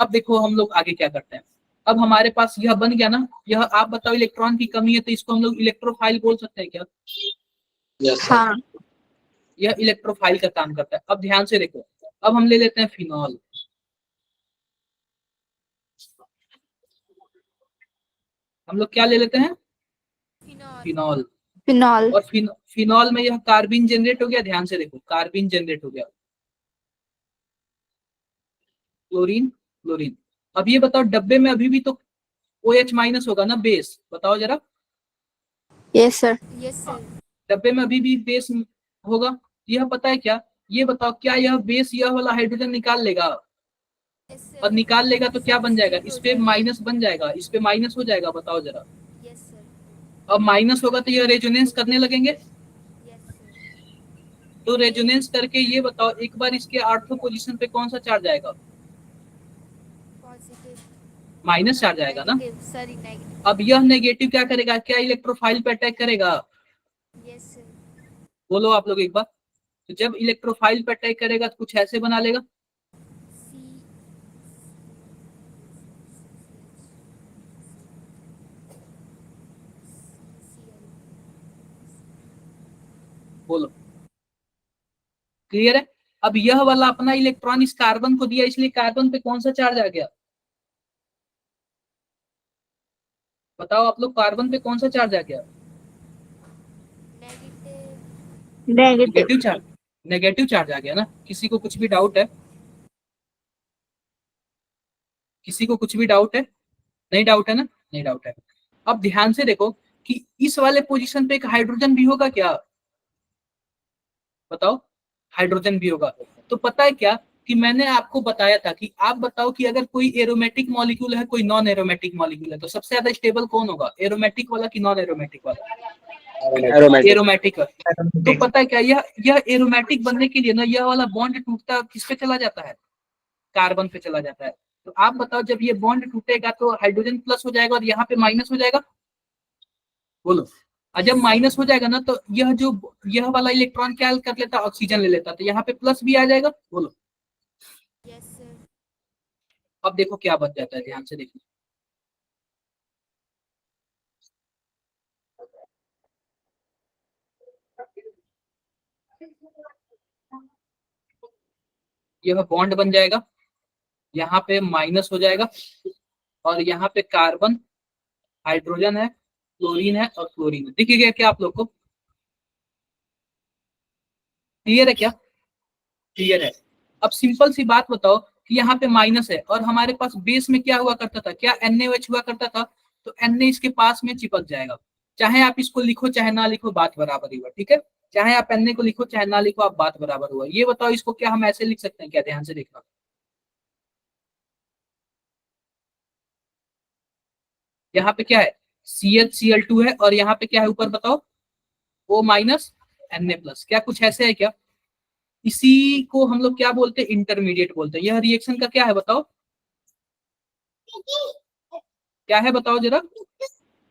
अब देखो हम लोग आगे क्या करते हैं। अब हमारे पास यह बन गया ना, यह आप बताओ इलेक्ट्रॉन की कमी है, तो इसको हम लोग इलेक्ट्रोफाइल बोल सकते हैं क्या? Yes, sir. हाँ यह इलेक्ट्रोफाइल का काम करता है। अब ध्यान से देखो, अब हम ले लेते हैं फिनॉल। हम लोग क्या ले लेते हैं, फिनॉल। फिनॉल। फिनॉल और फिनॉल में यह कार्बिन जनरेट हो गया। ध्यान से देखो, कार्बिन जनरेट हो गया। Chlorine, chlorine. अब ये बताओ डब्बे में अभी भी तो OH माइनस होगा ना, बेस। बताओ जरा। यस सर यस हाँ, सर। डब्बे में अभी भी बेस होगा। यह पता है क्या, ये बताओ क्या यह बेस यह वाला हाइड्रोजन निकाल लेगा? यस और सर। निकाल लेगा तो क्या बन जाएगा, Substitute इस हो पे जाएगा। माइनस बन जाएगा, इस पे माइनस हो जाएगा। बताओ जरा। Yes sir. अब माइनस होगा तो यह रेजोनेंस करने लगेंगे। Yes sir. तो रेजोनेंस करके ये बताओ एक बार इसके आर्थो पोजीशन पे कौन सा चार्ज आएगा? पॉजिटिव। माइनस चार्ज आएगा ना। Negative sorry, negative. अब यह नेगेटिव क्या करेगा, क्या इलेक्ट्रोफाइल पे अटैक करेगा? Yes sir. बोलो आप लोग एक बार। तो जब इलेक्ट्रोफाइल पे अटैक करेगा तो कुछ ऐसे बना लेगा। सी। बोलो, क्लियर है? अब यह वाला अपना इलेक्ट्रॉन इस कार्बन को दिया, इसलिए कार्बन पे कौन सा चार्ज आ गया? बताओ आप लोग, कार्बन पे कौन सा चार्ज आ गया? Negative. Negative negative charge. Negative charge आ गया ना। किसी को कुछ भी डाउट है? किसी को कुछ भी डाउट है? नहीं डाउट है ना, नहीं डाउट है। अब ध्यान से देखो कि इस वाले पोजीशन पे एक हाइड्रोजन भी होगा क्या? बताओ, हाइड्रोजन भी होगा। तो पता है क्या कि मैंने आपको बताया था कि आप बताओ कि अगर कोई एरोमेटिक मॉलिक्यूल है, कोई नॉन एरोमेटिक मॉलिक्यूल है, तो सबसे ज्यादा स्टेबल कौन होगा, एरोमेटिक वाला कि नॉन एरोमेटिक वाला? एरोमेटिक। एरोमेटिक। तो पता है क्या, यह एरोमेटिक बनने के लिए ना यह वाला बॉन्ड टूटता किस पे चला जाता है, कार्बन पे चला जाता है। तो आप बताओ जब ये बॉन्ड टूटेगा तो हाइड्रोजन प्लस हो जाएगा और यहाँ पे माइनस हो जाएगा। बोलो। और जब माइनस हो जाएगा ना तो यह वाला इलेक्ट्रॉन क्या कर लेता, ऑक्सीजन ले लेता, तो यहाँ पे प्लस भी आ जाएगा। बोलो। Yes sir. अब देखो क्या बन जाता है, ध्यान से देखो। यह बॉन्ड बन जाएगा, यहाँ पे माइनस हो जाएगा, और यहाँ पे कार्बन, हाइड्रोजन है, क्लोरीन है और क्लोरीन है। दिख गया क्या आप लोग को? क्लियर है क्या? क्लियर है। अब सिंपल सी बात बताओ कि यहाँ पे माइनस है और हमारे पास बेस में क्या हुआ करता था, क्या NaOH हुआ करता था, तो Na इसके पास में चिपक जाएगा। चाहे आप इसको लिखो चाहे ना लिखो, बात बराबर ही हुआ। ठीक है, चाहे आप Na को लिखो चाहे ना लिखो, आप बात बराबर हुआ। ये बताओ इसको क्या हम ऐसे लिख सकते हैं क्या? ध्यान से देखना। यहाँ पे क्या है, CHCl2 है और यहाँ पे क्या है ऊपर बताओ, O माइनस Na प्लस। क्या कुछ ऐसे है क्या? इसी को हम लोग क्या बोलते हैं, इंटरमीडिएट बोलते हैं। यह रिएक्शन का क्या है बताओ, क्या है बताओ जरा?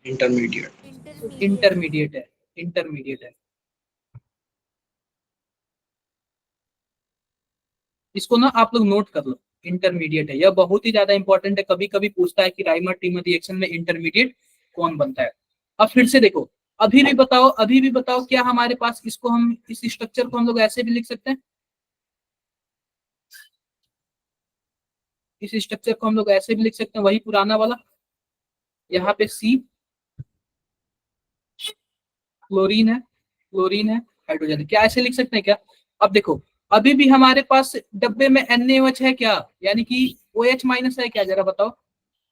Intermediate. इंटरमीडिएट है, इंटरमीडिएट है। इसको ना आप लोग नोट कर लो, इंटरमीडिएट है। यह बहुत ही ज्यादा इंपॉर्टेंट है। कभी कभी पूछता है कि राइमर टीमर रिएक्शन में इंटरमीडिएट कौन बनता है। अब फिर से देखो, अभी भी बताओ क्या हमारे पास इसको हम इस स्ट्रक्चर को हम लोग ऐसे भी लिख सकते हैं? इस स्ट्रक्चर को हम लोग ऐसे भी लिख सकते हैं, वही पुराना वाला। यहाँ पे C, क्लोरीन है, क्लोरीन है, हाइड्रोजन है। क्या ऐसे लिख सकते हैं क्या? अब देखो, अभी भी हमारे पास डब्बे में NaOH है क्या, यानी कि OH माइनस है क्या, जरा बताओ।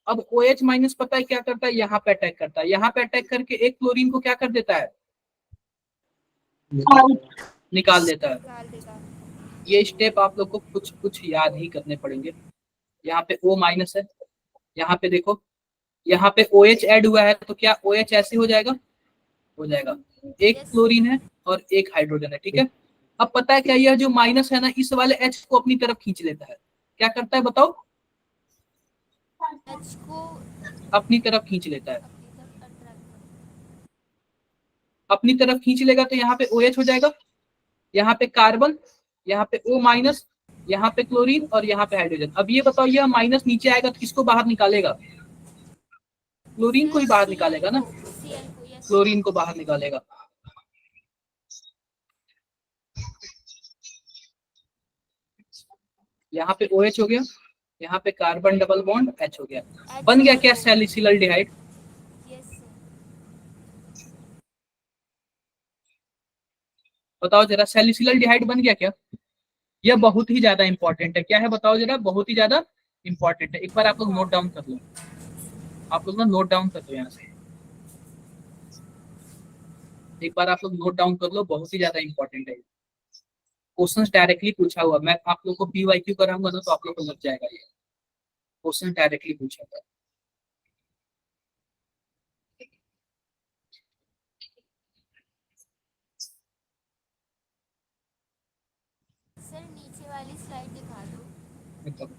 अब OH माइनस पता है क्या करता है, यहाँ पे अटैक करता है। यहाँ पे अटैक करके एक क्लोरीन को क्या कर देता है, निकाल देता है। निकाल देगा। ये स्टेप आप लोग को कुछ कुछ याद ही करने पड़ेंगे। यहाँ पे O माइनस है, यहाँ पे देखो, यहाँ पे OH ऐड हुआ है, तो क्या OH ऐसे हो जाएगा? हो जाएगा। एक Yes. क्लोरीन है और एक हाइड्रोजन है, ठीक है। अब पता है क्या, यह जो माइनस है ना, इस वाले H को अपनी तरफ खींच लेता है। क्या करता है बताओ? H को अपनी तरफ खींच लेता है। अपनी तरफ अट्रैक्ट अपनी तरफ खींच लेगा तो यहाँ पे OH हो जाएगा, यहाँ पे कार्बन, यहाँ पे O माइनस, यहाँ पे क्लोरीन और यहाँ पे हाइड्रोजन। अब ये बताओ, यह माइनस नीचे आएगा तो किसको बाहर निकालेगा? क्लोरीन को ही बाहर निकालेगा ना, Cl को yes. क्लोरीन को बाहर निकालेगा। यहाँ पे OH हो गया, यहाँ पे कार्बन डबल बॉन्ड H हो गया, बन गया क्या? सैलिसिलडिहाइड। Yes, sir. बताओ जरा, सैलिसिलडिहाइड बन गया क्या? यह बहुत ही ज्यादा इंपॉर्टेंट है। क्या है बताओ जरा? बहुत ही ज्यादा इंपॉर्टेंट है। एक बार आप लोग नोट डाउन कर लो, आप लोग ना नोट डाउन कर लो यहाँ से, एक बार आप लोग नोट डाउन कर लो, बहुत ही ज्यादा इंपॉर्टेंट है। क्वेश्चन डायरेक्टली पूछा हुआ, मैं आप लोग को PYQ कराऊंगा ना तो आप लोग को लग जाएगा, ये क्वेश्चन डायरेक्टली पूछा था। सर नीचे वाली स्लाइड दिखा दो। मतलब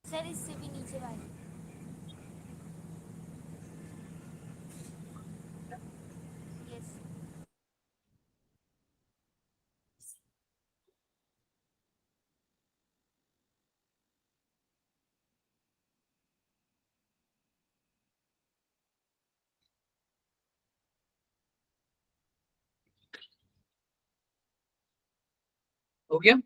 सर इससे भी नीचे वाली। Yes. हो गया।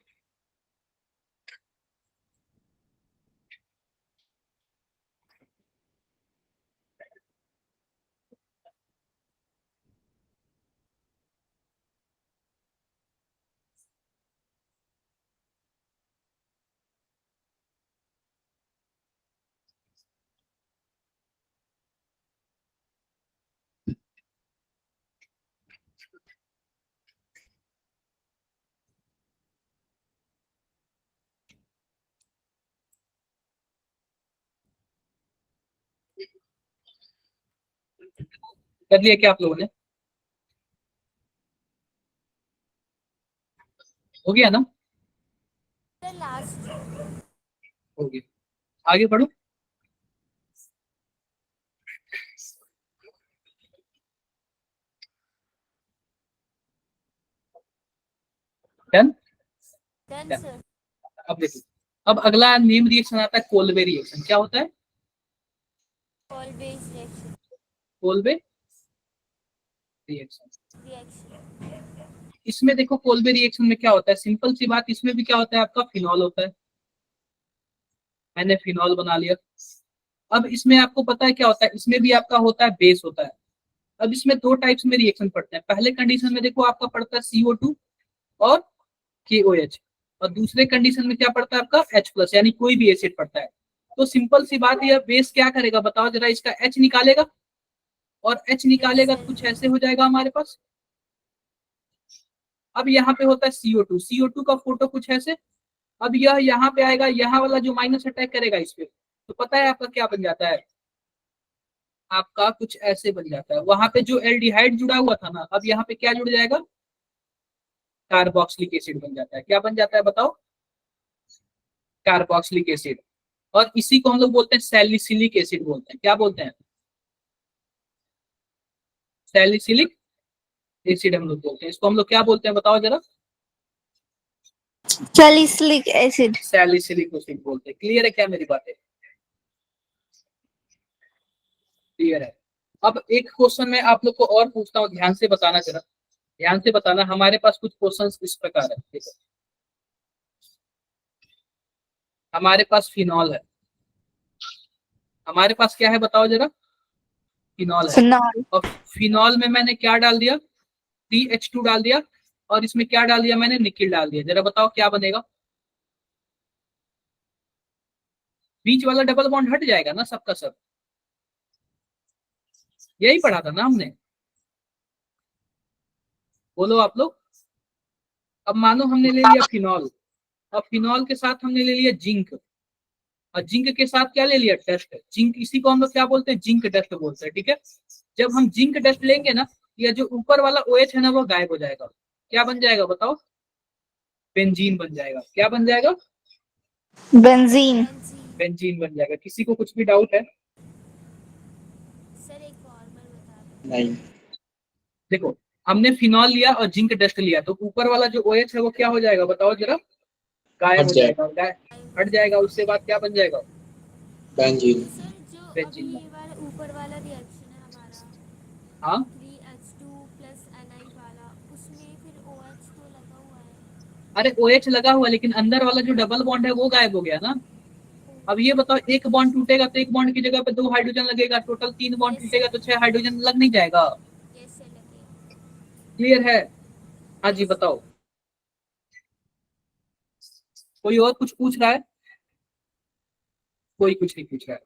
कर लिया क्या आप लोगों ने? हो गया ना? Sir last. हो गया, आगे बढ़ो। डन। Done sir. अब देखो, अब अगला नेम रिएक्शन आता है कोलबे रिएक्शन। क्या होता है? Always reaction. Kolbe reaction. Reaction. इसमें देखो, कोलबे रिएक्शन में क्या होता है, सिंपल सी बात, इसमें भी क्या होता है, आपका फिनॉल होता है। मैंने फिनॉल बना लिया। अब इसमें आपको पता है क्या होता है, इसमें भी आपका होता है बेस होता है। अब इसमें दो टाइप्स में रिएक्शन पड़ते हैं। पहले कंडीशन में देखो आपका पड़ता है CO2 और KOH, और दूसरे कंडीशन में क्या पड़ता है आपका H+, यानी कोई भी एसिड पड़ता है। तो सिंपल सी बात है, बेस क्या करेगा बताओ जरा, इसका H निकालेगा, और H निकालेगा तो कुछ ऐसे हो जाएगा हमारे पास। अब यहाँ पे होता है CO2, CO2 का फोटो कुछ ऐसे। अब यह यहाँ पे आएगा, यहाँ वाला जो माइनस अटैक करेगा इस पे, तो पता है आपका क्या बन जाता है, आपका कुछ ऐसे बन जाता है। वहां पे जो एल्डिहाइड जुड़ा हुआ था ना, अब यहाँ पे क्या जुड़ जाएगा, कार्बोक्सिलिक एसिड बन जाता है। क्या बन जाता है बताओ? Carboxylic acid. और इसी को हम लोग बोलते हैं सैलिसिलिक एसिड बोलते हैं। क्या बोलते हैं? सैलिसिलिक एसिड हम लोग बोलते हैं। इसको हम लोग क्या बोलते हैं बताओ जरा? Salicylic acid. सैलिसिलिक एसिड बोलते हैं। क्लियर है क्या मेरी बातें? क्लियर है। अब एक क्वेश्चन मैं आप लोग को और पूछता हूँ, ध्यान से बताना जरा, ध्यान से बताना। हमारे पास कुछ क्वेश्चंस इस प्रकार है, देखो। हमारे पास फिनॉल है, हमारे पास क्या है बताओ जरा, फिनॉल है। फिनॉल। और फिनॉल में मैंने क्या डाल दिया, CH2 डाल दिया, और इसमें क्या डाल दिया मैंने, निकिल डाल दिया। जरा बताओ क्या बनेगा, बीच वाला डबल बॉन्ड हट जाएगा ना सबका सब। यही पढ़ा था ना हमने, बोलो आप लोग। अब मानो हमने ले लिया फिनॉल, और फिनॉल के साथ हमने ले लिया जिंक, और जिंक के साथ क्या ले लिया, डस्ट। जिंक, इसी को हम लोग क्या बोलते हैं, जिंक डस्ट बोलते हैं, ठीक है। जब हम जिंक डस्ट लेंगे ना, या जो ऊपर वाला OH है ना, वो गायब हो जाएगा। क्या बन जाएगा बताओ, बेंजीन बन जाएगा। क्या बन जाएगा, बेंजीन। बेंजीन। बेंजीन बन जाएगा। किसी को कुछ भी डाउट है? सर एक फॉर्मल बता दो। नहीं। देखो, हमने फिनॉल लिया और जिंक डस्ट लिया, तो ऊपर वाला जो OH है वो क्या हो जाएगा बताओ जरा, गायब हट हो जाए। जाएगा। हट जाएगा, उसके बाद क्या बन जाएगा, बेंजीन। सर जो अभी बेंजीन। ये वाला ऊपर वाला रिएक्शन है हमारा, हाँ, 3H2 प्लस Ni वाला, उसमें फिर OH तो लगा हुआ है। अरे OH लगा हुआ है, लेकिन अंदर वाला जो डबल बॉन्ड है वो गायब हो गया ना। अब ये बताओ, एक बॉन्ड टूटेगा तो एक बॉन्ड की जगह पे 2 हाइड्रोजन लगेगा, टोटल 3 बॉन्ड यस टूटेगा सर, तो 6 हाइड्रोजन लग नहीं जाएगा। यस सर लगेगा। क्लियर है? हाँ जी यस सर। बताओ, कोई और कुछ पूछ रहा है? कोई कुछ नहीं पूछ रहा है।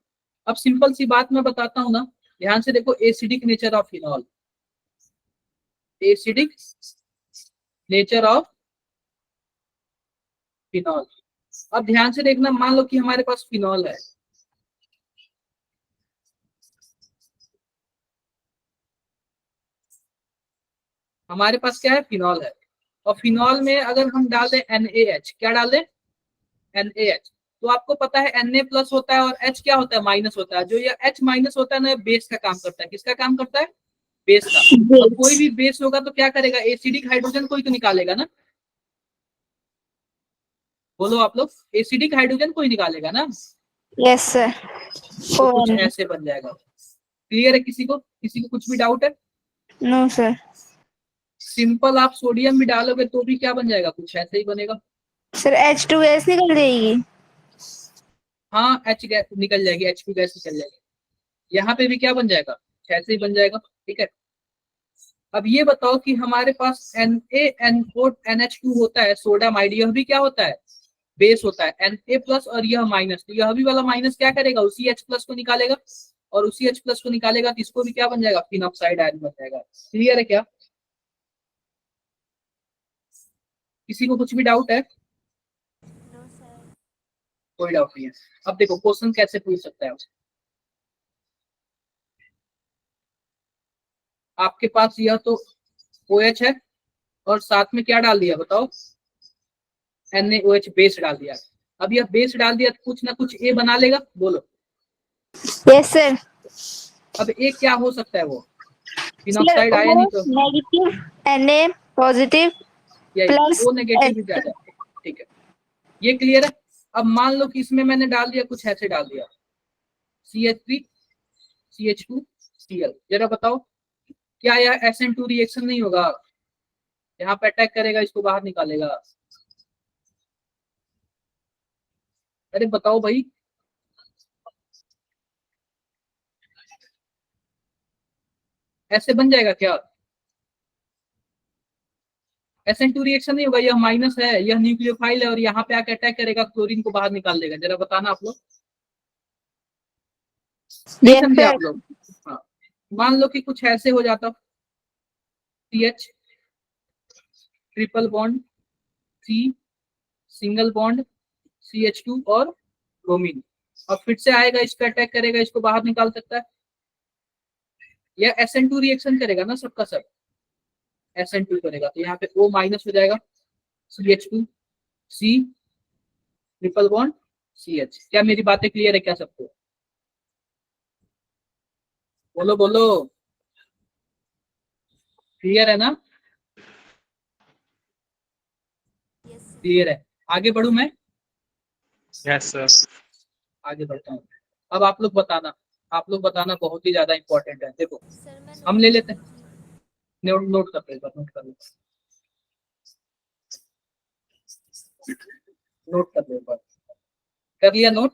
अब सिंपल सी बात मैं बताता हूँ ना, ध्यान से देखो, acidic nature of phenol, acidic nature of phenol. अब ध्यान से देखना, मान लो कि हमारे पास फिनॉल है, हमारे पास क्या है, फिनॉल है, और फिनॉल में अगर हम डाल दें NaH, क्या डाल दें, NaH, तो आपको पता है Na प्लस होता है और H क्या होता है, माइनस होता है। जो ये H माइनस होता है ना, ये बेस का काम करता है। किसका काम करता है, बेस का। अब कोई भी बेस होगा तो क्या करेगा, एसिडिक हाइड्रोजन कोई तो निकालेगा ना, बोलो आप लोग, एसिडिक हाइड्रोजन कोई निकालेगा ना, यस सर। तो कुछ ON। ऐसे बन जाएगा। क्लियर है? किसी को कुछ भी डाउट है? No sir. सिंपल आप सोडियम भी डालोगे तो भी क्या बन जाएगा, कुछ ऐसे ही बनेगा। सर H2 गैस निकल जाएगी। हाँ, H गैस निकल जाएगी, H2 गैस निकल जाएगी। यहाँ पे भी क्या बन जाएगा, ऐसे ही बन जाएगा, ठीक है। अब ये बताओ कि हमारे पास NaNO2NH2 होता है, सोडामाइड, यह भी क्या होता है, बेस होता है। Na प्लस और यह माइनस, तो यह भी वाला माइनस क्या करेगा, उसी H प्लस को निकालेगा, और उसी H प्लस को निकालेगा तो इसको भी क्या बन जाएगा, फिनॉक्साइड आयन बन जाएगा। क्लियर है क्या? किसी को कुछ भी डाउट है? No sir. कोई डाउट नहीं है। अब देखो क्वेश्चन कैसे पूछ सकता है, आपके पास यह तो OH है, और साथ में क्या डाल दिया बताओ, NaOH बेस डाल दिया। अब यह बेस डाल दिया तो कुछ ना कुछ A बना लेगा, बोलो। Yes sir. अब A क्या हो सकता है, वो सर फिनॉक्साइड आयन O ही तो, नेगेटिव, Na पॉजिटिव, यही प्लस O नेगेटिव भी ज्यादा है, ठीक है। ये क्लियर है? अब मान लो कि इसमें मैंने डाल दिया, कुछ ऐसे डाल दिया, CH3 CH2 Cl, जरा बताओ क्या यह SN2 रिएक्शन नहीं होगा, यहाँ पे अटैक करेगा, इसको बाहर निकालेगा। अरे बताओ भाई, ऐसे बन जाएगा क्या, SN2 रिएक्शन नहीं होगा, यह माइनस है, यह न्यूक्लियोफाइल है, और यहाँ पे आके अटैक करेगा, क्लोरीन को बाहर निकाल देगा। जरा बताना आप लोग, नहीं यस समझे सर। आप लोग? हाँ, मान लो कि कुछ ऐसे हो जाता, CH triple bond C single bond CH2 और ब्रोमीन, और फिर से आएगा, इस पे अटैक करेगा, इसको बाहर निकाल सकता है। यह SN2 रिएक्शन करेगा ना सबका सब, SN2 करेगा, तो यहाँ पे O माइनस हो जाएगा, CH2 C triple bond CH। क्या मेरी बातें क्लियर है क्या सबको, बोलो बोलो, क्लियर है ना? Yes sir. क्लियर है? आगे बढ़ू मैं, यस सर। आगे बढ़ता हूँ। अब आप लोग बताना बहुत ही ज्यादा इंपॉर्टेंट है। देखो, सर मैं हम नोट ले कर लेते रही हैं, थी। नोट कर लेगा, नोट कर लेगा, नोट कर लेगा, कर लिया नोट?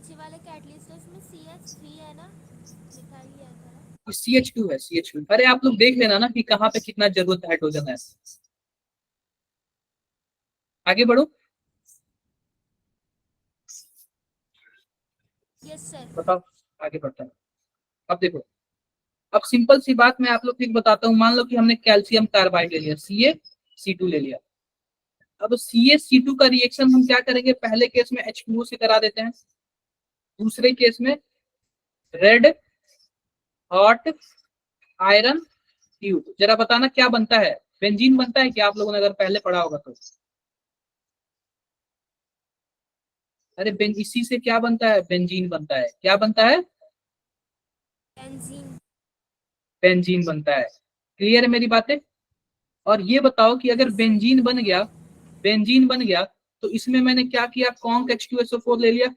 नीचे वाले कैटलिस्ट है उसमें CH3 है ना, लिखा ही है था। CH2 है, CH2। अरे आप लोग देख लेना ना कि कहाँ पे कितना जरूरत है हाइड्रोजन है। आगे बढ़ो, यस सर। बताओ, आगे बढ़ता है। अब देखो, अब सिंपल सी बात मैं आप लोग को एक बताता हूँ। मान लो कि हमने कैल्शियम कार्बाइड ले लिया, CaC2 ले लिया। अब CaC2 का रिएक्शन हम क्या करेंगे, पहले केस में H2O से करा देते हैं, दूसरे केस में रेड हॉट आयरन ट्यूब। जरा बताना क्या बनता है, बेंजीन बनता है क्या? आप लोगों ने अगर पहले पढ़ा होगा तो। अरे इसी से क्या बनता है, बेंजीन बनता है। क्या बनता है? बेंजीन। बेंजीन बनता है। क्लियर है मेरी बातें? और ये बताओ कि अगर बेंजीन बन गया, बेंजीन बन गया तो इसमें मैंने क्या किया, कॉन्क H2SO4 ले लिया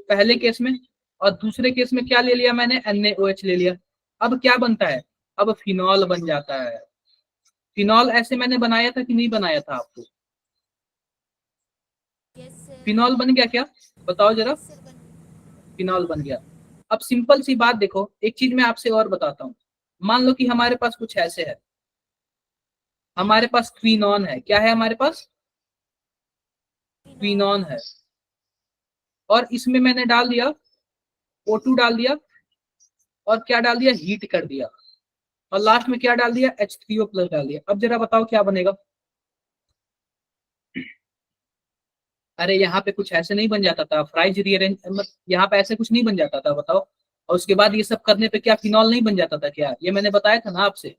पहले केस में, और दूसरे केस में क्या ले लिया मैंने, NaOH ले लिया। अब क्या बनता है, अब फिनॉल बन जाता है। फिनॉल ऐसे मैंने बनाया था कि नहीं बनाया था आपको? Yes sir. फिनॉल बन गया क्या, बताओ जरा। यस सर बन। फिनॉल बन गया। अब सिंपल सी बात देखो, एक चीज मैं आपसे और बताता हूँ। मान लो कि हमारे पास कुछ ऐसे है, हमारे पास क्विनॉन है। क्या है हमारे पास? क्विनॉन है। और इसमें मैंने डाल दिया O2 डाल दिया, और क्या डाल दिया, हीट कर दिया, और लास्ट में क्या डाल दिया, H3O प्लस डाल दिया। अब जरा बताओ क्या बनेगा। अरे यहाँ पे कुछ ऐसे नहीं बन जाता था, फ्राइज रीअरेंज, यहाँ पे ऐसे कुछ नहीं बन जाता था, बताओ। और उसके बाद ये सब करने पे क्या फिनॉल नहीं बन जाता था क्या? ये मैंने बताया था ना आपसे,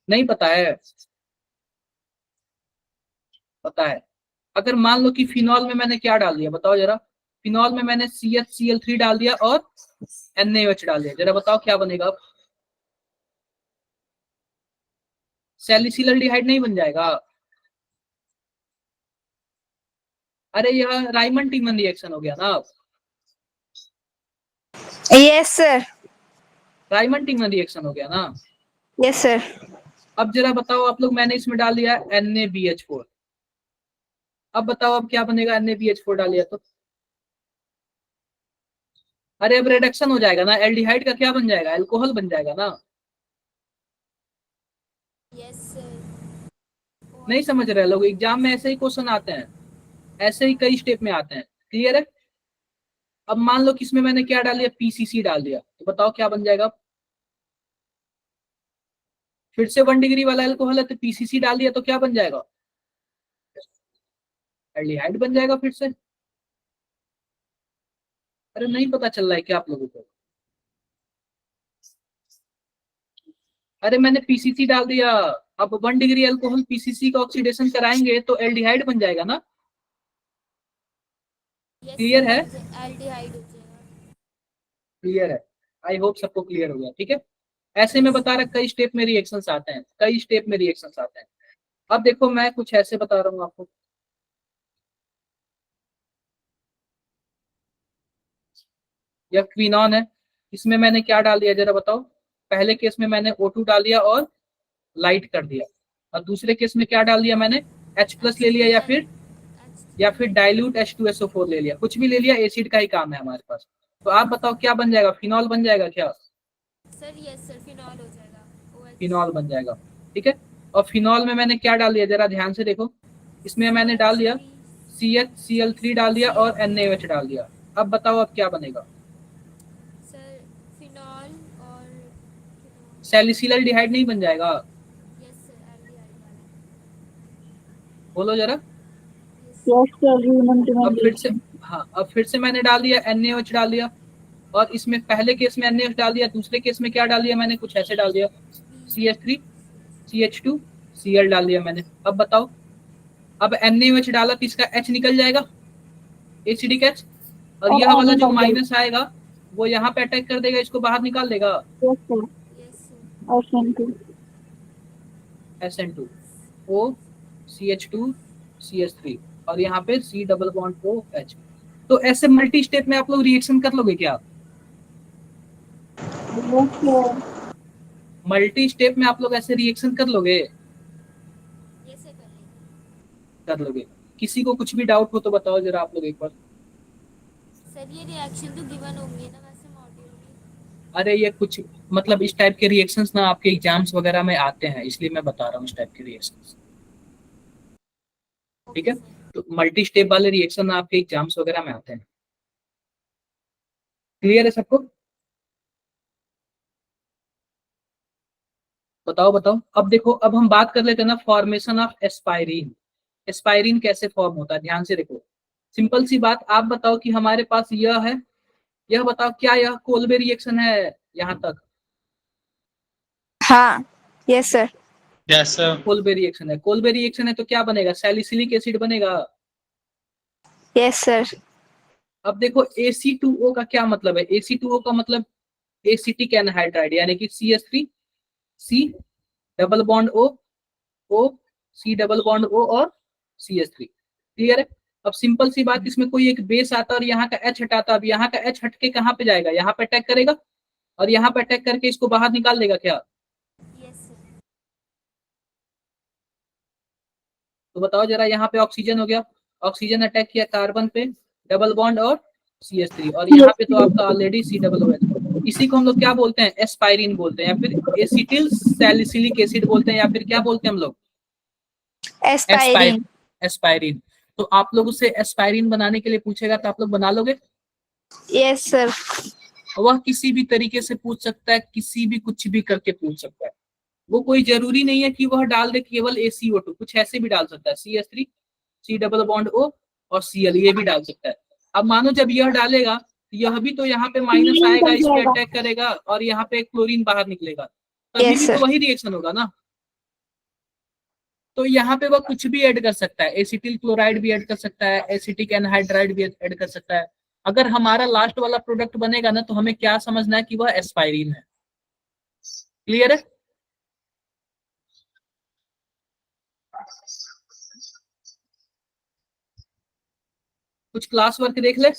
नहीं पता है? पता है। अगर मान लो कि फिनॉल में मैंने क्या डाल दिया, बताओ जरा। फिनॉल में मैंने CHCl3 डाल दिया और NaOH डाल दिया, जरा बताओ क्या बनेगा अब? सैलिसिलडिहाइड नहीं बन जाएगा? अरे यह राइमंड टीमन रिएक्शन हो गया ना। Yes sir. Reimer Tiemann reaction हो गया ना। Yes sir. अब जरा बताओ आप लोग, मैंने इसमें डाल दिया NaBH4। अब बताओ अब क्या बनेगा, NaBH4 डालिए तो। अरे अब रिडक्शन हो जाएगा ना, एल्डिहाइड का क्या बन जाएगा, अल्कोहल बन जाएगा ना। Yes sir. नहीं समझ रहे लोग, एग्जाम में ऐसे ही क्वेश्चन आते हैं, ऐसे ही कई स्टेप में आते हैं। क्लियर है? अब मान लो कि इसमें मैंने क्या डाल दिया, PCC डाल दिया, तो बताओ क्या बन जाएगा। फिर से 1 डिग्री वाला अल्कोहल है तो PCC डाल दिया तो क्या बन जाएगा, एल्डिहाइड बन जाएगा फिर से। अरे नहीं पता चल रहा है क्या आप लोगों को? अरे मैंने PCC डाल दिया, अब 1 डिग्री अल्कोहल PCC का ऑक्सीडेशन कराएंगे तो एल्डिहाइड बन जाएगा ना। यस क्लियर सर, है? एल्डिहाइड हो जाएगा। क्लियर है? आई होप सबको क्लियर हो गया। ठीक है, ऐसे में बता रहा कई स्टेप में रिएक्शंस आते हैं, कई स्टेप में रिएक्शंस आते हैं। अब देखो मैं कुछ ऐसे बता रहा हूँ आपको। यह क्विनॉन है, इसमें मैंने क्या डाल दिया जरा बताओ। पहले केस में मैंने O2 डाल दिया और लाइट कर दिया, और दूसरे केस में क्या डाल दिया मैंने, H+ ले लिया, या फिर डाइल्यूट H2SO4 ले लिया, कुछ भी ले लिया, एसिड का ही काम है हमारे पास। तो आप बताओ क्या बन जाएगा, फिनॉल बन जाएगा क्या? सर यस सर, फिनॉल हो जाएगा। OH। फिनॉल बन जाएगा। ठीक है, और फिनॉल में मैंने क्या डाल दिया जरा ध्यान से देखो, इसमें मैंने डाल दिया CHCl3 डाल दिया और NaOH डाल दिया। अब बताओ अब क्या बनेगा, सर फिनॉल और सैलिसिलडिहाइड नहीं बन जाएगा? यस सर, एल्डिहाइड वाला। बोलो जरा। Yes sir. अब फिर से, हाँ अब फिर से मैंने डाल दिया NaOH डाल दिया, और इसमें पहले केस में NaOH डाल दिया, दूसरे केस में क्या डाल दिया मैंने, कुछ ऐसे डाल दिया, CH3 CH2 Cl डाल दिया मैंने। अब बताओ, अब NaOH डाला तो इसका H निकल जाएगा, एसिडिक H, और यह वाला जो माइनस आएगा वो यहाँ पे अटैक कर देगा, इसको बाहर निकाल देगा, yes sir. Yes sir. SN2 O CH2 CH3, और यहाँ पे C डबल बॉन्ड OH। तो ऐसे मल्टी स्टेप में आप लोग रिएक्शन कर लोगे क्या? मल्टी स्टेप में आप लोग ऐसे रिएक्शन कर लोगे? यस सर, कर लेंगे। कर लोगे। किसी को कुछ भी डाउट हो तो बताओ जरा आप लोग एक बार। सर ये रिएक्शन तो गिवन होंगे ना वैसे मॉड्यूल में। अरे ये कुछ मतलब इस टाइप के रिएक्शंस ना आपके एग्जाम्स वगैरह में आते हैं, इसलिए मैं बता रहा हूँ इस टाइप के रिएक्शंस। ठीक है, तो मल्टी स्टेप वाले रिएक्शन आपके एग्जाम्स वगैरह में आते हैं। क्लियर है सबको? बताओ बताओ। अब देखो, अब हम बात कर लेते हैं ना फॉर्मेशन ऑफ एस्पायरिन। एस्पायरिन कैसे फॉर्म होता है, ध्यान से देखो। सिंपल सी बात, आप बताओ कि हमारे पास यह है, यह बताओ क्या यह कोलबे रिएक्शन है यहां तक? हाँ, yes sir. Yes, sir. Kolbe reaction है, कोलबे रिएक्शन है तो क्या बनेगा, सैलिसिलिक एसिड बनेगा। Yes sir. अब देखो Ac2O का क्या मतलब है, Ac2O का मतलब एसिटिक एनहाइड्राइड, यानी कि CH3 C double bond O O C double bond O और CH3। क्लियर है? अब सिंपल सी बात, इसमें कोई एक बेस आता और यहाँ का H हटाता, अब यहाँ का H हट के कहाँ पे जाएगा, यहाँ पे अटैक करेगा और यहाँ पे अटैक करके इसको बाहर निकाल देगा क्या? Yes sir. तो बताओ जरा, यहाँ पे ऑक्सीजन हो गया, ऑक्सीजन अटैक किया कार्बन पे, डबल बॉन्ड और CH3, और यहाँ पे तो आपका ऑलरेडी C डबल OH। इसी को हम लोग क्या बोलते हैं, एस्पायरिन बोलते हैं, या फिर एसिटिल सैलिसिलिक एसिड बोलते हैं, या फिर क्या बोलते हैं हम लोग, एस्पायरिन। एस्पायरिन। तो आप लोग उससे एस्पायरिन बनाने के लिए पूछेगा तो आप लोग बना लोगे? Yes sir. वह किसी भी तरीके से पूछ सकता है, किसी भी कुछ भी करके पूछ सकता है। वो कोई जरूरी नहीं है कि वह डाल दे केवल ACO2, कुछ ऐसे भी डाल सकता है, CH3 C double bond O और Cl, ये भी डाल सकता है। अब मानो जब यह डालेगा, यह भी तो यहाँ पे माइनस आएगा, इस पे अटैक करेगा और यहाँ पे क्लोरीन बाहर निकलेगा, तभी Yes, भी sir. तो वही रिएक्शन होगा ना। तो यहाँ पे वह कुछ भी ऐड कर सकता है, एसिटिल क्लोराइड भी ऐड कर सकता है, एसिटिक एनहाइड्राइड भी ऐड कर सकता है। अगर हमारा लास्ट वाला प्रोडक्ट बनेगा ना, तो हमें क्या समझना है कि वह एस्पायरिन है। क्लियर है? कुछ क्लास वर्क देख ले,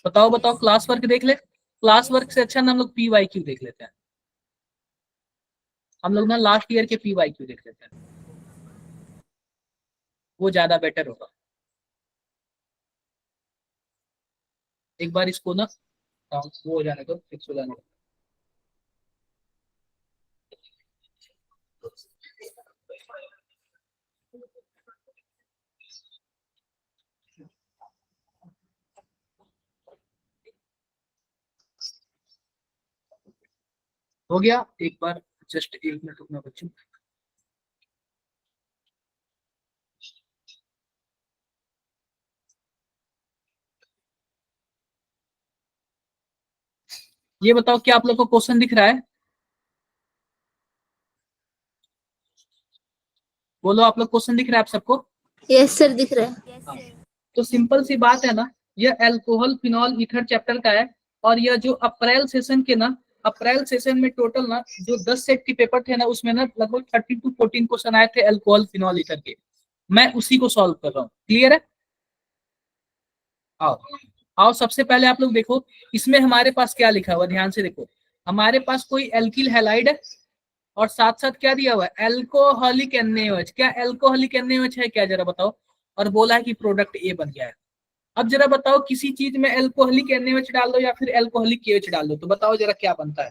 बताओ बताओ, क्लास वर्क देख ले। क्लास वर्क से अच्छा ना हम लोग PYQ देख लेते हैं, हम लोग ना लास्ट ईयर के PYQ देख लेते हैं, वो ज्यादा बेटर होगा। एक बार इसको ना वो हो जाने दो, फिक्स हो जाने दो। हो गया? एक बार जस्ट 1 मिनट रुकना बच्चों। ये बताओ क्या आप लोग को क्वेश्चन दिख रहा है? बोलो, आप लोग क्वेश्चन दिख रहा है आप सबको? यस सर, दिख रहा है। यस हाँ। सर। तो सिंपल सी बात है ना, यह अल्कोहल फिनॉल ईथर चैप्टर का है, और यह जो अप्रैल सेशन के ना, अप्रैल सेशन में टोटल ना जो 10 सेट के पेपर थे ना, उसमें ना लगभग 30 to 14 क्वेश्चन आए थे अल्कोहल फिनॉल ईथर के, मैं उसी को सॉल्व कर रहा हूँ। क्लियर है? आओ आओ, सबसे पहले आप लोग देखो, इसमें हमारे पास क्या लिखा हुआ, ध्यान से देखो। हमारे पास कोई एल्किल हैलाइड है और साथ साथ क्या दिया हुआ है, एल्कोहलिक NaOH। क्या एल्कोहलिक NaOH है क्या, जरा बताओ। और बोला है कि प्रोडक्ट A बन गया है। अब जरा बताओ, किसी चीज में एल्कोहलिक NaOH डाल दो या फिर एल्कोहलिक KOH डाल दो, तो बताओ जरा क्या बनता है।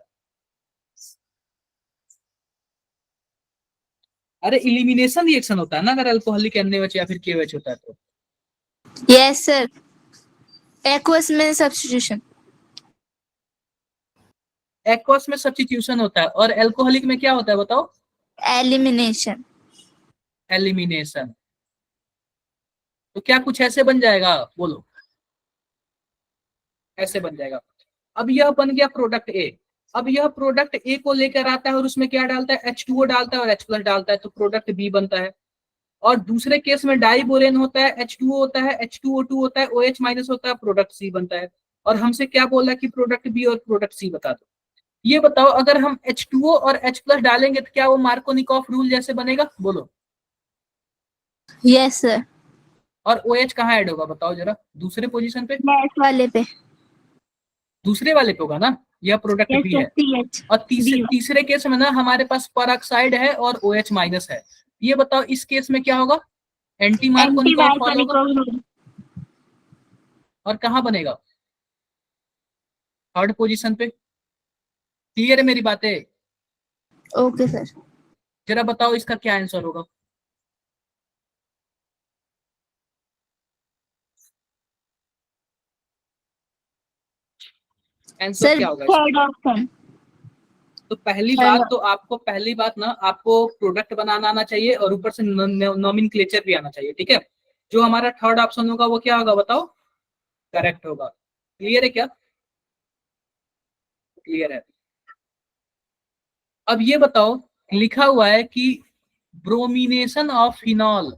अरे इलिमिनेशन रिएक्शन होता है ना अगर एल्कोहलिक NaOH या फिर KOH होता है तो। यस सर, एक्वस में सब्स्टिट्यूशन। एक्वस में सब्स्टिट्यूशन होता है, और एल्कोहलिक में क्या होता है बताओ, एलिमिनेशन। एलिमिनेशन। तो क्या कुछ ऐसे बन जाएगा, बोलो, ऐसे बन जाएगा। अब यह बन गया प्रोडक्ट A। अब यह प्रोडक्ट A को लेकर आता है और उसमें क्या डालता है, H2O डालता है और H+ डालता है, तो प्रोडक्ट B बनता है। और दूसरे केस में डाइबोरेन होता है, H2O होता है, H2O2 होता है, OH- होता है, प्रोडक्ट C बनता है। और हमसे क्या बोला कि प्रोडक्ट B और प्रोडक्ट C बता दो। ये बताओ, अगर हम H2O और H+ डालेंगे तो क्या वो मार्कोनिकॉफ रूल जैसे बनेगा, बोलो। Yes sir. और OH कहाँ ऐड होगा बताओ जरा, दूसरे पोजीशन पे, नेक्स्ट वाले पे। दूसरे वाले पे होगा ना। यह प्रोडक्ट Yes बी sir. है। CH. और तीसरे केस में ना हमारे पास परऑक्साइड है और OH माइनस है। ये बताओ इस केस में क्या होगा, एंटी मार्कोनी का फॉल होगा Anti-Marconi. और कहाँ बनेगा, थर्ड पोजीशन पे। क्लियर है मेरी बातें? Okay sir. जरा बताओ इसका क्या आंसर होगा। आंसर Sir, क्या होगा इसका? third option. तो पहली Third. बात ना आपको प्रोडक्ट बनाना आना चाहिए और ऊपर से नॉमेनक्लेचर भी आना चाहिए, ठीक है। जो हमारा थर्ड ऑप्शन होगा वो क्या होगा बताओ, करेक्ट होगा। क्लियर है क्या? क्लियर है। अब ये बताओ, लिखा हुआ है कि bromination of phenol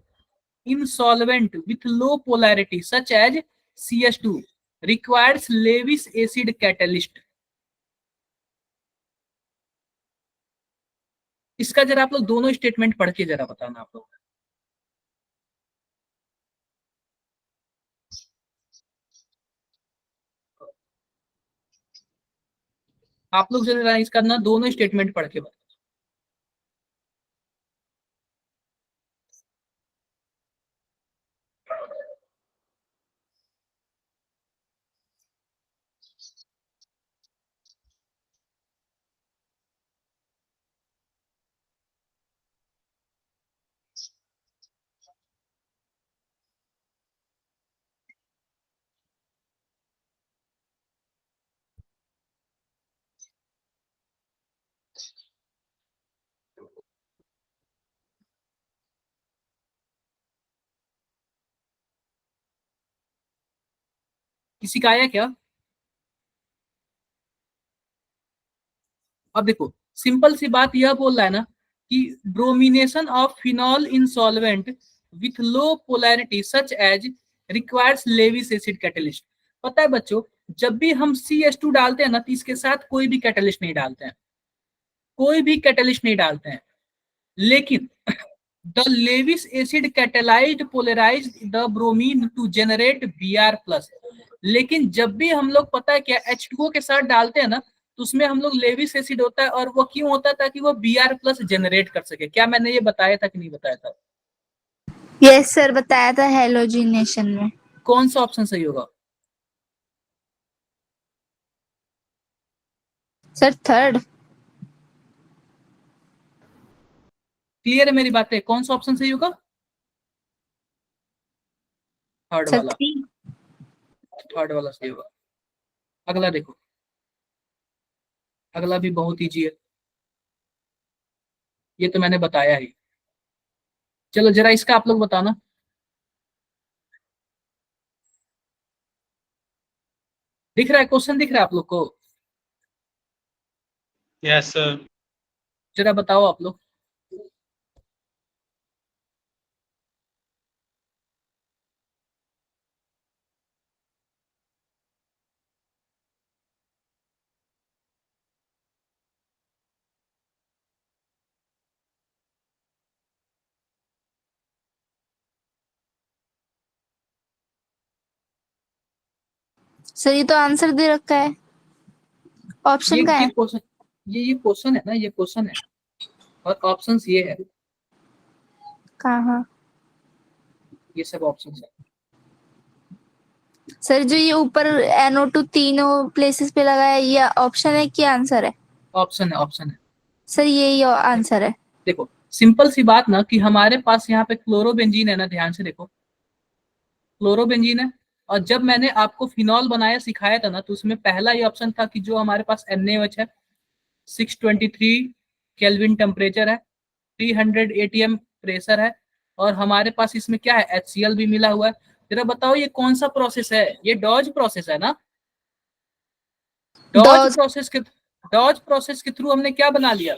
in solvent with low polarity such as CH2 requires Lewis acid catalyst. इसका जरा आप लोग दोनों स्टेटमेंट पढ़ के जरा बताना आप लोग। आप लोग जरा इसका ना दोनों स्टेटमेंट पढ़ के बताओ। किसी का आया क्या? अब देखो, सिंपल सी बात यह बोल रहा है ना कि bromination of phenol in solvent with low polarity such as requires Lewis acid catalyst. पता है बच्चों, जब भी हम CH2 डालते हैं ना तो इसके साथ कोई भी कैटलिस्ट नहीं डालते हैं, कोई भी कैटलिस्ट नहीं डालते हैं। लेकिन the Lewis acid catalysed polarised the bromine to generate Br+। लेकिन जब भी हम लोग पता है क्या H2O के साथ डालते हैं ना तो उसमें हम लोग लेविस एसिड होता है, और वो क्यों होता है, ताकि वो Br+ जनरेट कर सके। क्या मैंने ये बताया था कि नहीं बताया था? Yes sir, बताया था हेलोजिनेशन में। कौन सा ऑप्शन सही होगा? Sir, third. क्लियर है मेरी बातें? कौन सा ऑप्शन सही होगा? थर्ड Sir, वाला। 3. थर्ड वाला सही होगा। अगला देखो, अगला भी बहुत ईजी है, ये तो मैंने बताया ही। चलो जरा इसका आप लोग बताना। दिख रहा है क्वेश्चन, दिख रहा है आप लोग को? Yes sir. जरा बताओ आप लोग। Sir, ये तो आंसर दे रखा है, ऑप्शन का ये है। क्वेश्चन, ये क्वेश्चन है ना, ये क्वेश्चन है और ऑप्शंस ये है, कहाँ? ये सब ऑप्शंस है। सर जो ये ऊपर NO2 तीनों प्लेसेस पे लगा है, ये ऑप्शन है कि आंसर है? ऑप्शन है, ऑप्शन है। सर यही आंसर है। देखो सिंपल सी बात ना कि हमारे पास यहाँ पे क्लोरोबेंजीन है ना, ध्यान से देखो, क्लोरोबेंजीन है। और जब मैंने आपको फिनॉल बनाया सिखाया था ना तो उसमें पहला ही ऑप्शन था कि जो हमारे पास NaOH है, 623 केल्विन टेम्परेचर है, 300 ATM प्रेशर है, और हमारे पास इसमें क्या है, HCl भी मिला हुआ है। जरा बताओ ये कौन सा प्रोसेस है? ये डॉज प्रोसेस है ना। डॉज। डॉज प्रोसेस के थ्रू हमने क्या बना लिया,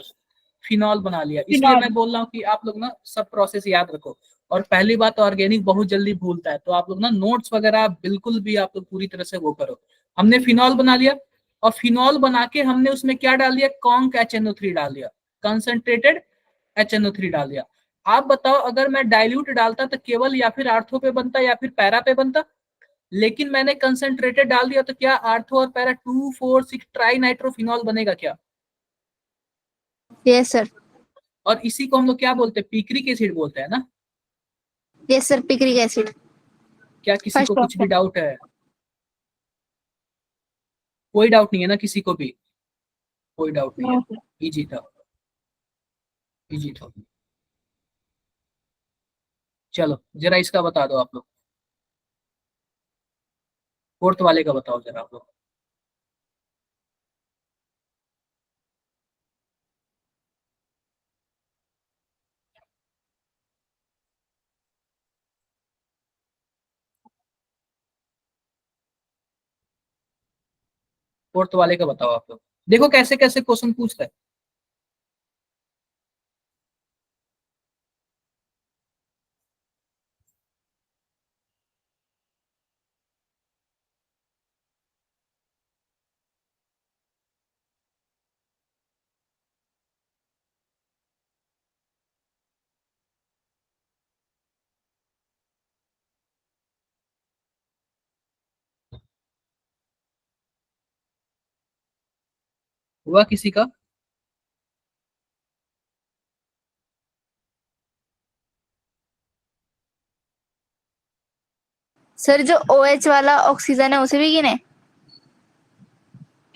फिनॉल बना लिया। इसलिए फिनॉल। मैं बोल रहा हूँ कि आप लोग ना सब प्रोसेस याद रखो। और पहली बात, ऑर्गेनिक बहुत जल्दी भूलता है, तो आप लोग ना नोट्स वगैरह बिल्कुल भी आप लोग पूरी तरह से वो करो। हमने फिनॉल बना लिया, और फिनॉल बना के हमने उसमें क्या डाल दिया, कॉन्क HNO3 डाल दिया, कंसंट्रेटेड HNO3 डाल दिया। आप बताओ अगर मैं डाइल्यूट डालता तो केवल या फिर आर्थो पे बनता या फिर पैरा पे बनता? लेकिन मैंने कंसंट्रेटेड डाल दिया तो क्या आर्थो और पैरा 2,4,6 ट्राई नाइट्रोफिनॉल बनेगा क्या? यस सर, और इसी को हम लोग क्या बोलते हैं? पिक्रिक एसिड बोलते हैं ना। Yes sir, picric acid. क्या किसी को फर्स्ट कुछ भी ऑप्शन। डाउट है? कोई डाउट नहीं है ना किसी को भी? कोई डाउट नहीं है। इजी था, इजी था। चलो जरा इसका बता दो आप लोग, फोर्थ वाले का बताओ जरा आप लोग। फोर्थ वाले का बताओ आप लोग। देखो कैसे कैसे क्वेश्चन पूछता है। हुआ किसी का? सर जो OH वाला ऑक्सीजन है उसे भी गिने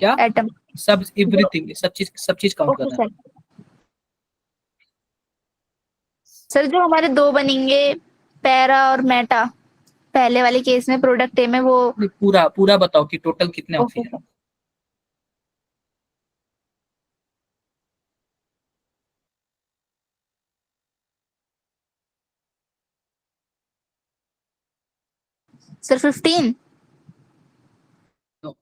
क्या? एटम? सब एवरीथिंग, सब चीज काउंट ओके करना है। सर। सर जो हमारे दो बनेंगे, पैरा और मेटा, पहले वाले केस में प्रोडक्ट ए में वो। नहीं, पूरा पूरा बताओ कि टोटल कितने okay oxygen. Sir. Sir 15। No,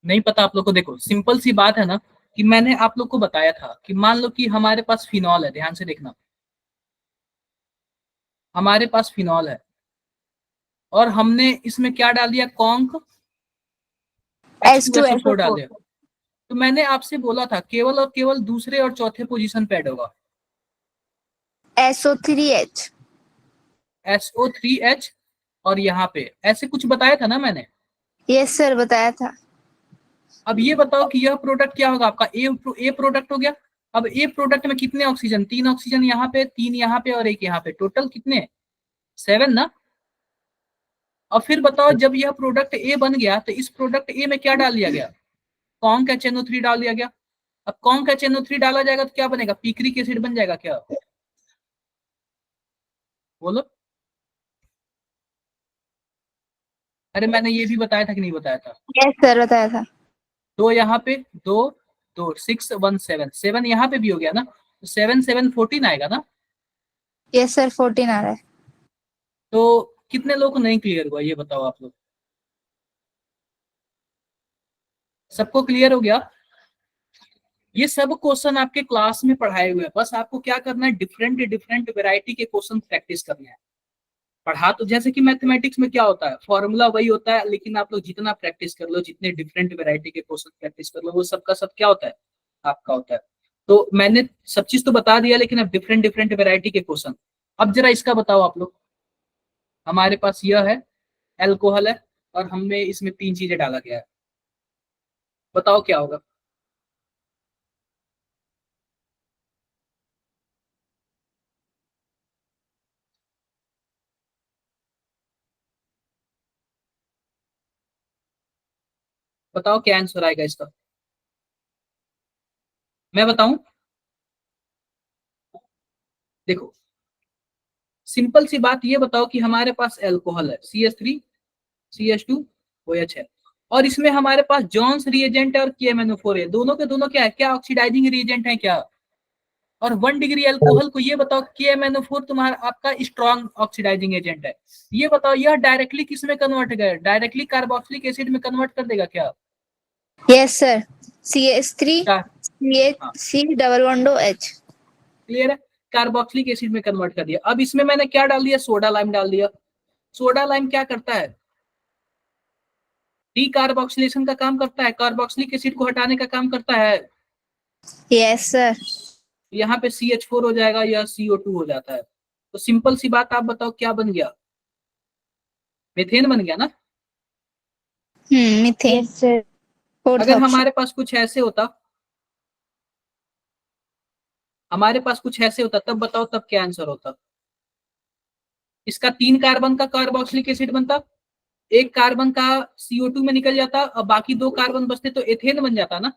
नहीं पता आप लोग को? देखो सिंपल सी बात है ना, कि मैंने आप लोग को बताया था कि मान लो कि हमारे पास फिनॉल है, ध्यान से देखना, हमारे पास फिनॉल है और हमने इसमें क्या डाल दिया? कॉन्क H2SO4 डाल H2SO4। दिया। तो मैंने आपसे बोला था केवल और केवल दूसरे और चौथे पोजीशन पे ऐड होगा। SO3H। SO3H, और यहाँ पे ऐसे कुछ बताया था ना मैंने। यस सर, बताया था। अब ये बताओ कि यह प्रोडक्ट क्या होगा आपका? ए प्रोडक्ट हो गया। अब ए प्रोडक्ट में कितने ऑक्सीजन? 3 ऑक्सीजन यहाँ पे, 3 यहाँ पे और 1 यहाँ पे, टोटल कितने? 7 ना। और फिर बताओ जब यह प्रोडक्ट ए बन गया तो इस प्रोडक्ट ए में क्या डाल दिया गया? कॉन्क HNO3 डाल दिया गया। अब कॉन्क HNO3 डाला जाएगा तो क्या बनेगा? पिक्रिक एसिड बन जाएगा क्या? बोलो। अरे मैंने ये भी बताया था कि नहीं बताया था? यस सर, बताया था। दो यहाँ पे, दो दो 6 1 7, 7 यहाँ पे भी हो गया ना, तो 7 7 14 आएगा ना। यस सर, 14 आ रहा है। तो कितने लोगों को नहीं क्लियर हुआ ये बताओ आप लोग? सबको क्लियर हो गया? ये सब क्वेश्चन आपके क्लास में पढ़ाए हुए हैं, बस आपको क्या करना है? डिफरेंट डिफरेंट वैरायटी के क्वेश्चन प्रैक्टिस करना है। पढ़ा तो जैसे कि मैथमेटिक्स में क्या होता है, फॉर्मूला वही होता है, लेकिन आप लोग जितना प्रैक्टिस कर लो, जितने डिफरेंट वैरायटी के क्वेश्चन प्रैक्टिस कर लो, वो सबका सब क्या होता है? आपका होता है। तो मैंने सब चीज तो बता दिया, लेकिन अब डिफरेंट डिफरेंट वैरायटी के क्वेश्चन। अब जरा इसका बताओ आप लोग। हमारे पास यह है, एल्कोहल है, और हमें इसमें 3 चीजें डाला गया है। बताओ क्या होगा? बताओ क्या आंसर आएगा इसका? मैं बताऊं? देखो सिंपल सी बात, ये बताओ कि हमारे पास एल्कोहल है CH3 CH2 OH है, और इसमें हमारे पास जॉन्स रिएजेंट है और KMNO4 है। दोनों के दोनों क्या है? क्या ऑक्सीडाइजिंग रिएजेंट है क्या? और 1 डिग्री अल्कोहल को ये बताओ KMnO4 तुम्हारा आपका स्ट्रॉन्ग ऑक्सीडाइजिंग एजेंट है, ये बताओ यह डायरेक्टली किस में कन्वर्ट करेगा, डायरेक्टली कार्बोक्सिलिक एसिड में कन्वर्ट कर देगा क्या? यस सर, CH3 क्या? हाँ, CH double bond OH। Clear है, कार्बोक्सिलिक एसिड में कन्वर्ट कर दिया। अब इसमें मैंने क्या डाल दिया, सोडा लाइम डाल दिया। सोडा लाइम क्या करता है, डीकार्बोक्सिलेशन का काम करता है, कार्बोक्सिलिक एसिड को हटाने का काम करता है। Yes sir. यहाँ पे CH4 हो जाएगा या CO2 हो जाता है। तो सिंपल सी बात, आप बताओ क्या बन गया, मीथेन बन गया ना। मीथेन। Yes sir. फोर्थ अगर ऑप्शन। हमारे पास कुछ ऐसे होता, हमारे पास कुछ ऐसे होता, तब बताओ तब क्या आंसर होता। इसका 3 कार्बन का कार्बोक्सिलिक एसिड बनता, एक कार्बन का CO2 में निकल जाता और बाकी 2 कार्बन बचते तो एथेन बन जाता ना।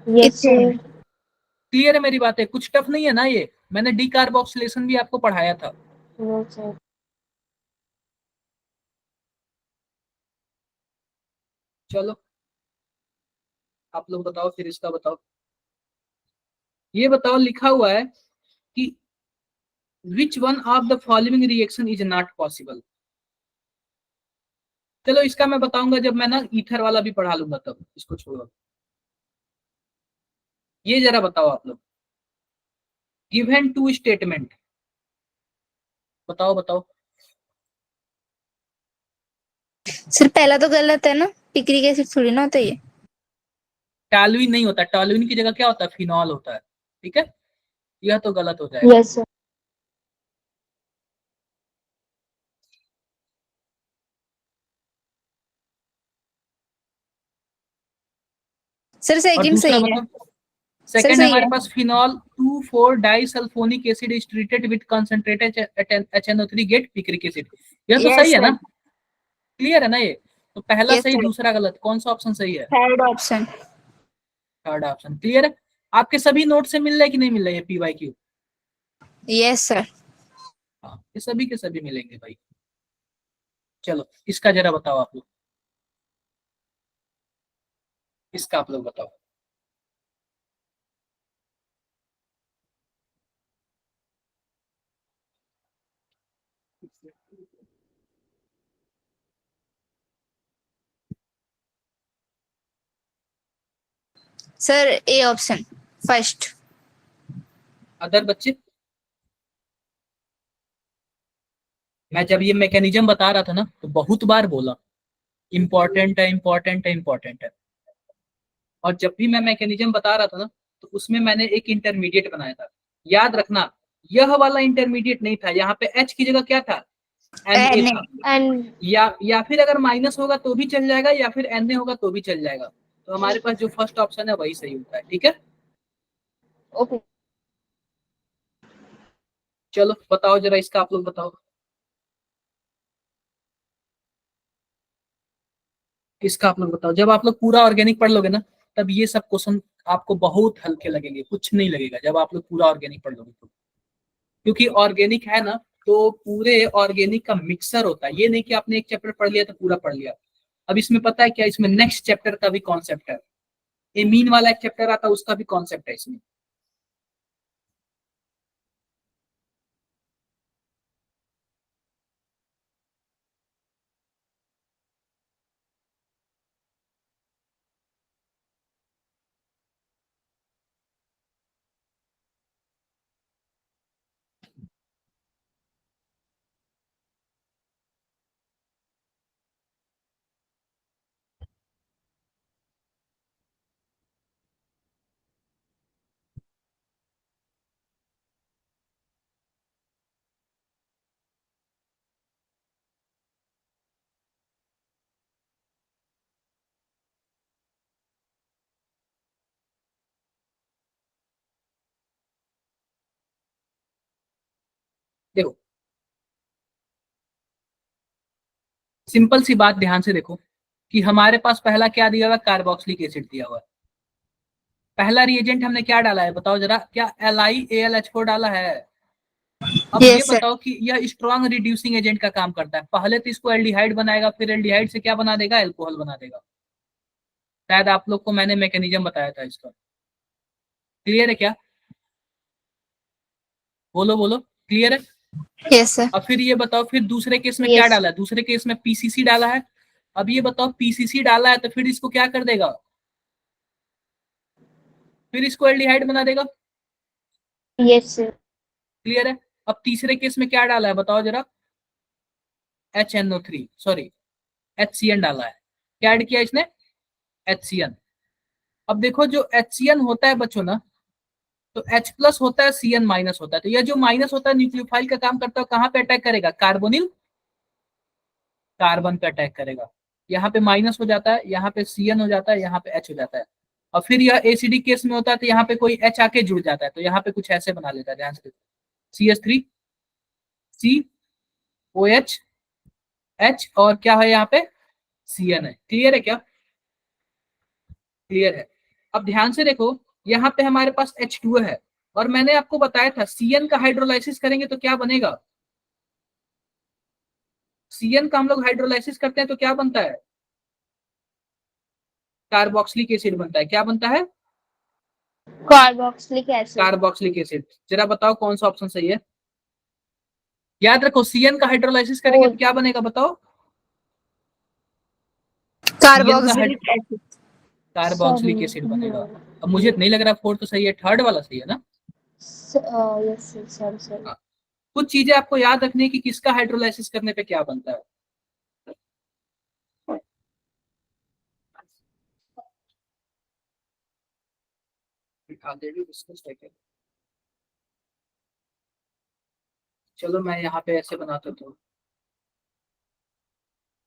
Yes sir. क्लियर है मेरी बात है, कुछ टफ नहीं है ना ये, मैंने डीकार्बोक्सिलेशन भी आपको पढ़ाया था। Yes sir. चलो आप लोग बताओ, फिर इसका बताओ। ये बताओ, लिखा हुआ है कि which one of the following reaction is not possible. चलो इसका मैं बताऊंगा जब मैं ना ईथर वाला भी पढ़ा लूंगा, तब इसको छोड़ो। ये जरा बताओ आप लोग, गिवन टू स्टेटमेंट, बताओ बताओ। सर पहला तो गलत है ना, पिक्रिक एसिड थोड़ी ना होता है ये। टॉल्यूइन नहीं होता, टॉल्यूइन की जगह क्या होता है, फिनॉल होता है। ठीक है, यह तो गलत हो जाएगा। Yes sir. सर और सेकंड दूसरा सही है। बताओ, सर सेकंड है सही हमारे है। पास phenol 2,4 disulphonic acid is treated with concentrated HNO3 get picric acid. यह तो सही यस है सर। ना, क्लियर है ना ये। तो पहला यस सही, सर। दूसरा गलत, कौन सा ऑप्शन सही है? Third option. Third option, clear है। आपके सभी नोट से मिल रहा है कि नहीं मिल रहा है PYQ? Yes sir. हाँ, ये सभी के सभी मिलेंगे भाई। चलो इसका जरा बताओ आप लोग, इसका आप लोग बताओ। Sir A option first. Other बच्चे, मैं जब ये मैकेनिज्म बता रहा था ना तो बहुत बार बोला इंपॉर्टेंट है, इंपॉर्टेंट है, इंपॉर्टेंट है। और जब भी मैं मैकेनिज्म बता रहा था ना तो उसमें मैंने एक इंटरमीडिएट बनाया था, याद रखना। यह वाला इंटरमीडिएट नहीं था, यहाँ पे H की जगह क्या था, Na था। एंड या फिर अगर माइनस होगा तो भी चल जाएगा, या फिर Na होगा तो भी चल जाएगा। तो हमारे पास जो फर्स्ट ऑप्शन है वही सही होता है। ठीक है, ओके। चलो बताओ जरा इसका आप लोग बताओ, इसका आप लोग बताओ। जब आप लोग पूरा ऑर्गेनिक पढ़ लोगे ना तब ये सब क्वेश्चन आपको बहुत हल्के लगेंगे, कुछ नहीं लगेगा जब आप लोग पूरा ऑर्गेनिक पढ़ लोगे तो। क्योंकि ऑर्गेनिक है ना, तो पूरे ऑर्गेनिक का मिक्सर होता है, ये नहीं कि आपने एक चैप्टर पढ़ लिया तो पूरा पढ़ लिया। अब इसमें पता है क्या, इसमें नेक्स्ट चैप्टर का भी कॉन्सेप्ट है, एमीन वाला एक चैप्टर आता है उसका भी कॉन्सेप्ट है इसमें। देखो सिंपल सी बात ध्यान से देखो कि हमारे पास पहला क्या दिया हुआ, कार्बोक्सिलिक एसिड दिया हुआ है। पहला रिएजेंट हमने क्या डाला है बताओ जरा, क्या LiAlH4 डाला है? अब ये यस सर। बताओ कि यह स्ट्रॉन्ग रिड्यूसिंग एजेंट का काम करता है, पहले तो इसको एल्डिहाइड बनाएगा, फिर एल्डिहाइड से क्या बना देगा, एल्कोहल बना देगा। शायद आप लोग को मैंने मैकेनिज्म बताया था इसका, क्लियर है क्या? बोलो बोलो, क्लियर है? Yes sir. अब फिर ये बताओ, फिर दूसरे केस में Yes. क्या डाला है? दूसरे केस में पीसीसी डाला है। अब ये बताओ, पीसीसी डाला है तो फिर इसको क्या कर देगा? फिर इसको एल्डिहाइड बना देगा। Yes sir. क्लियर है? अब तीसरे केस में क्या डाला है बताओ जरा? HNO3, सॉरी, HCN डाला है। क्या ऐड किया इसने? HCN। अब देखो, जो HCN होता है बच्चों ना, तो H प्लस होता है, CN माइनस होता है। तो यह जो माइनस होता है न्यूक्लियोफाइल का काम करता है, कहां पे अटैक करेगा? कार्बोनिल कार्बन पे अटैक करेगा। यहाँ पे माइनस हो जाता है, यहाँ पे CN हो जाता है, यहाँ पे H हो जाता है। और फिर यह एसिडिक केस में होता है तो यहाँ पे कोई H आके जुड़ जाता है, तो यहाँ पे कुछ ऐसे बना लेता है, ध्यान से देखो, CH3 COH H, और क्या है यहाँ पे? CN है। क्लियर है क्या? क्लियर है। अब ध्यान से देखो, यहाँ पे हमारे पास H2 है, और मैंने आपको बताया था CN का हाइड्रोलाइसिस करेंगे तो क्या बनेगा? CN का हम लोग हाइड्रोलाइसिस करते हैं तो क्या बनता है? कार्बोक्सिलिक एसिड बनता है। क्या बनता है? Carboxylic acid. Carboxylic acid. जरा बताओ कौन सा ऑप्शन सही है? याद रखो, CN का हाइड्रोलाइसिस करेंगे तो क्या बनेगा बताओ? CN का कार्बोक्सिलिक एसिड। कार्बोक्सिलिक एसिड बनेगा। अब मुझे नहीं लग रहा फोर्थ तो सही है, थर्ड वाला सही है ना? Yes sir, sorry. हाँ। कुछ चीजें आपको याद रखनी है कि किसका हाइड्रोलाइसिस करने पे क्या बनता है। चलो मैं यहाँ पे ऐसे बनाता हूँ,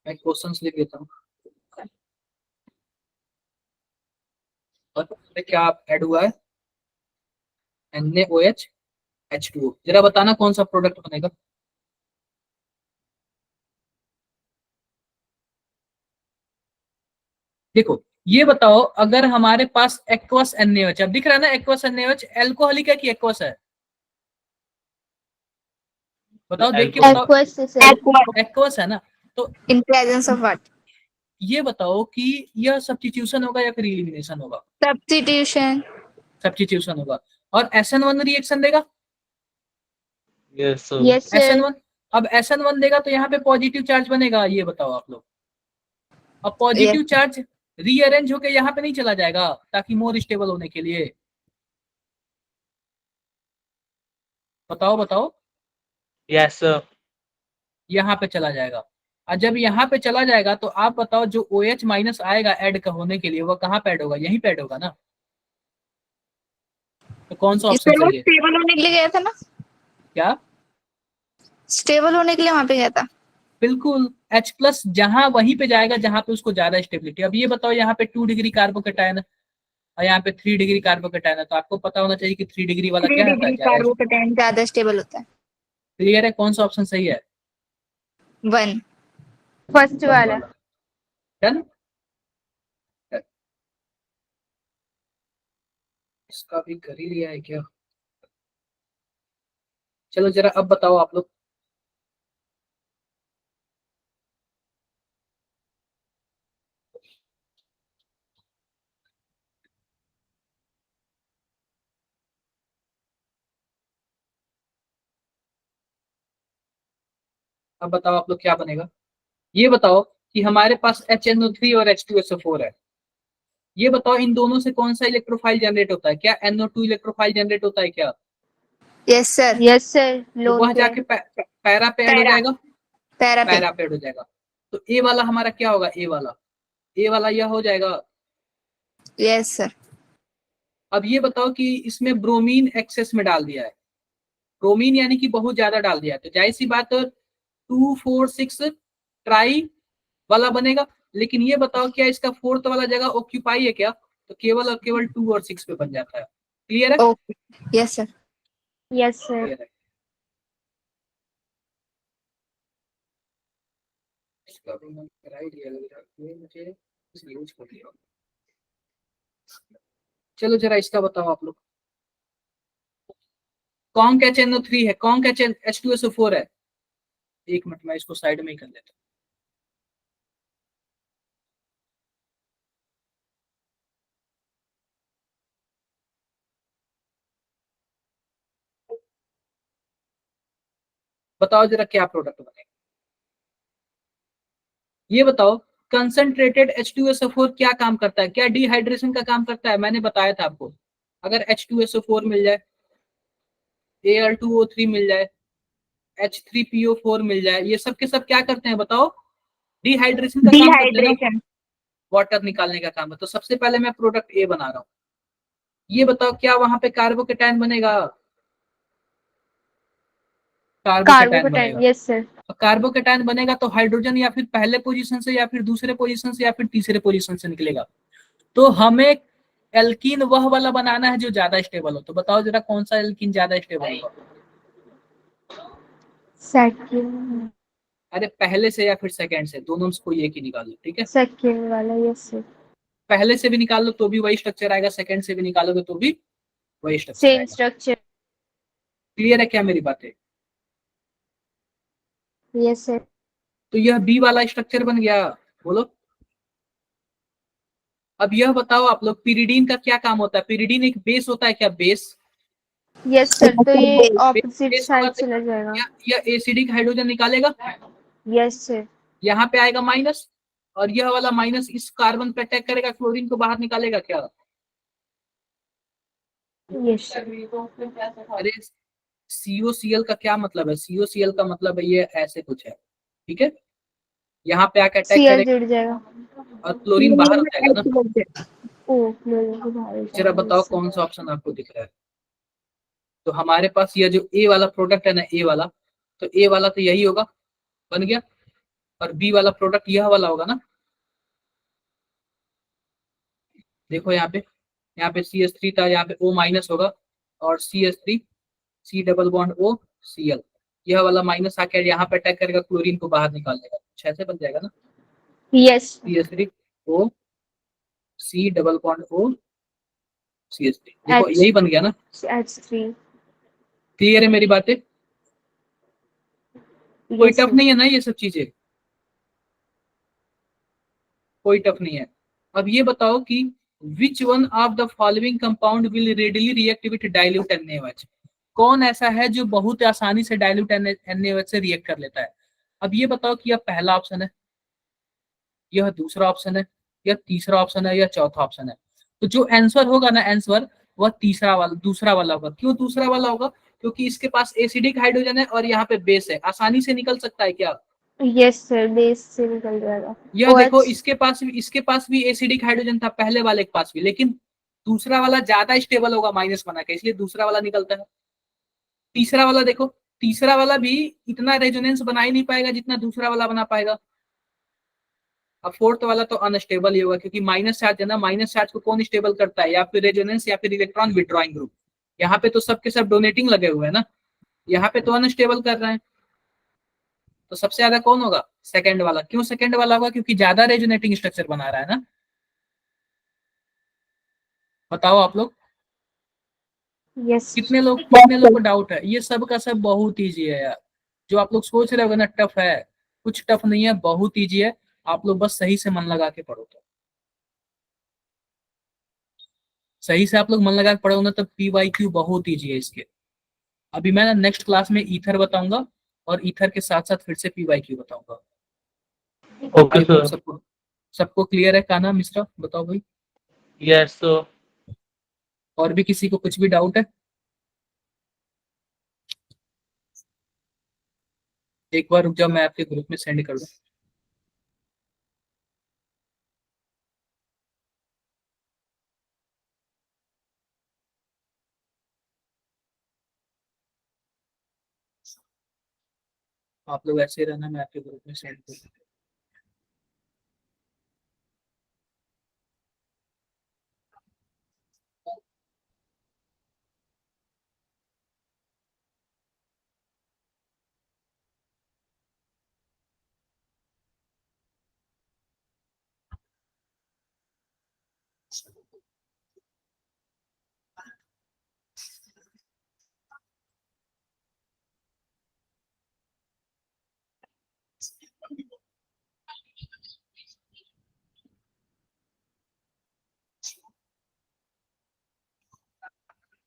मैं क्वेश्चंस लिख देता हूँ। और क्या ऐड हुआ है? NaOH H2O। जरा बताना कौन सा प्रोडक्ट बनेगा? देखो, ये बताओ, अगर हमारे पास एक्वस NaOH, अब दिख रहा है ना एक्वस NaOH, एल्कोहलिक है कि एक्वस है? बताओ, देख के बताओ। Aqueous sir. एक्वस है ना? तो इन प्रेजेंस ऑफ व्हाट? ये बताओ कि यह सब्स्टिट्यूशन होगा या फिर एलिमिनेशन होगा? सब्स्टिट्यूशन। सब्स्टिट्यूशन होगा। और SN1 रिएक्शन देगा। Yes, sir. Yes sir. SN1, अब SN1 देगा तो यहाँ पे पॉजिटिव चार्ज बनेगा। ये बताओ आप लोग, अब यस। पॉजिटिव चार्ज रीअरेंज होकर यहाँ पे नहीं चला जाएगा ताकि मोर स्टेबल होने के लिए? बताओ बताओ। Yes, sir. यहाँ पे चला जाएगा। और जब यहाँ पे चला जाएगा तो आप बताओ, जो OH माइनस आएगा ऐड का होने के लिए, वो कहाँ पे ऐड होगा? यहीं पे ऐड होगा ना? तो कौन सा ऑप्शन सर वो सही है? स्टेबल होने के लिए गया था ना? क्या? स्टेबल होने के लिए वहां पे गया था। बिल्कुल, H प्लस जहां वहीं पे जाएगा जहां पे उसको ज्यादा स्टेबिलिटी। अब ये बताओ, यहाँ पे 2 डिग्री कार्बोकेटायन है और यहाँ पे 3 डिग्री कार्बोकेटायन है, तो आपको पता होना चाहिए कि 3 डिग्री वाला थ्री क्या रहता है, डिग्री ज्यादा। कार्बोकेटाइन ज्यादा स्टेबल होता है। क्लियर है? कौन सा ऑप्शन सही है? 1, फर्स्ट वन वाला। वाला। डन। इसका भी कर ही लिया है क्या? चलो जरा अब बताओ आप लोग। अब बताओ आप लोग क्या बनेगा। ये बताओ कि हमारे पास HNO3 और H2SO4 है। ये बताओ, इन दोनों से कौन सा इलेक्ट्रोफाइल जनरेट होता है? क्या NO2 इलेक्ट्रोफाइल जनरेट होता है क्या? Yes sir, yes sir. तो लोन वह पे। जाके पैरा पे ऐड हो पैरा। जाएगा। पैरा पे। पैरा पे ऐड हो जाएगा। तो ए वाला हमारा क्या होगा? ए वाला यह हो जाएगा। Yes sir. अब ये बताओ कि इसमें ब्रोमीन एक्सेस में डाल दिया है। ब्रोमीन यानी कि बहुत ज्यादा डाल दिया है, तो जाहिर सी बात 2, 4, 6 ट्राई वाला बनेगा। लेकिन ये बताओ, क्या इसका फोर्थ वाला जगह ऑक्यूपाई है क्या? तो केवल और केवल 2 और 6 पे बन जाता है। क्लियर है? Okay. Yes sir. Yes sir. Clear है। इसका भी मैंने करा ही लिया, लग रहा है ये मुझे यूज कर लिया। चलो जरा इसका बताओ आप लोग। कॉन्क HNO3 है, कॉन्क H2SO4 है। एक मिनट, मैं इसको साइड में ही कर लेता बताओ जरा क्या प्रोडक्ट बनेगा, ये बताओ। कंसंट्रेटेड H2SO4 क्या काम करता है, क्या डिहाइड्रेशन का काम करता है, मैंने बताया था आपको। अगर H2SO4 मिल जाए, Al2O3 मिल जाए, H3PO4 मिल जाए, ये सब के सब क्या करते हैं बताओ, डिहाइड्रेशन का काम करते हैं ना, डिहाइड्रेशन। वाटर निकालने का काम है। तो सबसे पहले मैं प्रोडक्ट ए बना रहा हूँ, ये बताओ क्या वहां पे कार्बोकेटायन बनेगा, कार्बोकेटायन बनेगा। Carbocation, yes sir. तो कार्बोकेटायन बनेगा तो हाइड्रोजन या फिर पहले पोजीशन से या फिर दूसरे पोजीशन से या फिर तीसरे पोजीशन से निकलेगा। तो हमें एल्कीन वह वाला बनाना है जो ज्यादा स्टेबल हो। तो बताओ जरा कौन सा एल्कीन ज्यादा स्टेबल होगा। सेकंड। अरे पहले से या फिर सेकंड से, दोनों में से कोई एक ही निकाल लो, ठीक है। सेकंड वाला, यस सर। पहले से भी निकाल लो तो भी वही स्ट्रक्चर आएगा, सेकंड से भी निकालोगे तो भी वही स्ट्रक्चर सेम आएगा। स्ट्रक्चर। क्लियर है क्या मेरी बातें। Yes sir. तो यह बी वाला स्ट्रक्चर बन गया, बोलो। अब यह बताओ आप लोग, पिरिडीन का क्या काम होता है, पिरिडीन एक बेस होता है क्या, बेस। यस सर, तो ये बेस, ऑपोजिट बेस होगा साइड तो चला जाएगा। यह एसिडिक हाइड्रोजन निकालेगा, यस सर। यहाँ पे आएगा माइनस, और यह वाला माइनस इस कार्बन पे अटैक करेगा, क्लोरीन को बाहर निकालेगा क्या। यस। अरे COCl का क्या मतलब है, COCl का मतलब है ये ऐसे कुछ है, ठीक है। यहाँ पे आके अटैक सीएल करेगा जुड़ जाएगा। और क्लोरीन बाहर हो जाएगा ना। ओ, क्लोरीन को बाहर जरा जाएगा, बताओ यस कौन सर। सा ऑप्शन आपको दिख रहा है। तो हमारे पास यह जो ए वाला प्रोडक्ट है ना, ए वाला, तो ए वाला तो यही होगा, बन गया। और बी वाला प्रोडक्ट यह वाला होगा ना, देखो यहाँ पे CH3 था, यहाँ पे O माइनस होगा, और CH3 C double bond OCl, यह वाला माइनस आके यहाँ पे अटैक करेगा, क्लोरीन को बाहर निकाल देगा, कुछ ऐसे बन जाएगा ना। Yes. CH3 O C double bond CH3, देखो एच यही बन गया ना। H3। क्लियर है मेरी बातें, कोई यस टफ सर। नहीं है ना ये सब चीजें, कोई टफ नहीं है। अब ये बताओ कि which one of the following compound will readily react with dilute NaOH, कौन ऐसा है जो बहुत आसानी से डाइल्यूट NaOH से रिएक्ट कर लेता है। अब ये बताओ कि यह पहला ऑप्शन है, यह दूसरा ऑप्शन है, यह तीसरा ऑप्शन है, यह चौथा ऑप्शन है। तो जो आंसर होगा ना, आंसर वह तीसरा वाला, दूसरा वाला होगा। क्यों दूसरा वाला होगा, क्योंकि इसके पास एसिडिक हाइड्रोजन है और यहाँ पे बेस है, आसानी से निकल सकता है क्या। यस सर, बेस से निकल जाएगा। यह देखो OH। इसके पास भी एसिडिक हाइड्रोजन था, पहले वाले के पास भी, लेकिन दूसरा वाला ज्यादा स्टेबल होगा माइनस बना के, इसलिए दूसरा वाला निकलता है। तीसरा वाला देखो, तीसरा वाला भी इतना रेजोनेंस बना ही नहीं पाएगा जितना दूसरा वाला बना पाएगा। अब फोर्थ वाला तो अनस्टेबल ही होगा, क्योंकि माइनस चार्ज है ना, माइनस चार्ज को कौन स्टेबल करता है, या फिर रेजोनेंस या फिर इलेक्ट्रॉन विड्रॉइंग ग्रुप। यहाँ पे तो सबके सब डोनेटिंग लगे हुए हैं ना, यहाँ पे तो अनस्टेबल कर रहे हैं। तो सबसे ज्यादा कौन होगा, सेकंड वाला। क्यों सेकंड वाला होगा, क्योंकि ज्यादा रेजोनेटिंग स्ट्रक्चर बना रहा है ना। बताओ आप लोग, यस। कितने लोग को डाउट है। ये सब का सब बहुत ईजी है यार, जो आप लोग सोच रहे हो ना टफ है, कुछ टफ नहीं है, बहुत ईजी है। आप लोग बस सही से मन लगा के पढ़ो, तो सही से आप लोग मन लगा के पढ़ो ना, तो PYQ बहुत ईजी है इसके। अभी मैं नेक्स्ट क्लास में ईथर बताऊंगा, और ईथर के साथ साथ फिर से PYQ बताऊंगा। Okay I hope sir. सबको सबको क्लियर है। काना मिश्रा बताओ भाई, यस सर। और भी किसी को कुछ भी डाउट है। एक बार रुक जाओ, मैं आपके ग्रुप में सेंड कर दूं। आप लोग ऐसे ही रहना, मैं आपके ग्रुप में सेंड कर दूं।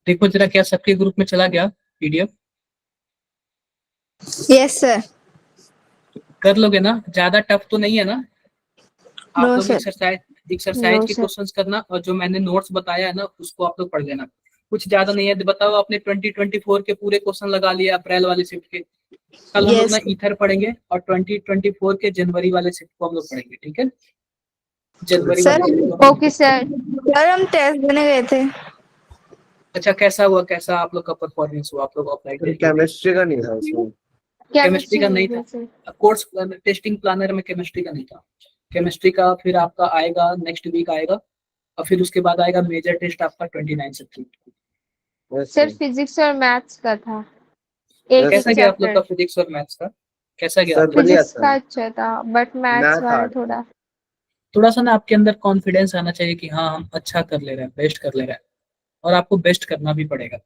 देखो जरा क्या सबके ग्रुप में चला गया PDF। Yes sir. कर लोगे ना? ज्यादा टफ तो नहीं है ना? आप नो लोग सर। एक्सरसाइज No, के sir. क्वेश्चंस करना, और जो मैंने नोट्स बताया है ना उसको आप लोग पढ़ लेना। कुछ ज्यादा नहीं है। बताओ, आपने 2024 के पूरे क्वेश्चन लगा लिए अप्रैल वाले शिफ्ट के। कल हम लोग ना यस ईथर पढ़ेंगे, और 2024 के जनवरी वाले शिफ्ट को हम लोग पढ़ेंगे, ठीक है? जनवरी सर। वाले शिफ्ट को Okay, sir. सर हम टेस्ट देने गए थे। अच्छा, कैसा हुआ? कैसा आप लोग का परफॉर्मेंस हुआ? आप लोग अप्लाई फिर केमिस्ट्री का नहीं था उसमें। केमिस्ट्री का नहीं में, sir. था। कोर्स टेस्टिंग प्लानर में केमिस्ट्री का नहीं था। केमिस्ट्री का फिर आपका आएगा, नेक्स्ट वीक आएगा, और फिर उसके बाद आएगा मेजर टेस्ट आपका 29 subject. Yes sir sir. Physics और मैथ्स का था Yes, कैसा sir. गया आप लोग का चैप्टर। फिजिक्स और मैथ्स का? कैसा गया सर आप लोग? बढ़िया फिजिक्स का था। अच्छा था बट मैथ्स मैथ वाला हार्ड था। थोड़ा। थोड़ा सा ना आपके अंदर कॉन्फिडेंस आना चाहिए कि हाँ हम अच्छा कर ले रहे हैं, बेस्ट कर ले रहे हैं, और आपको बेस्ट करना भी पड़ेगा।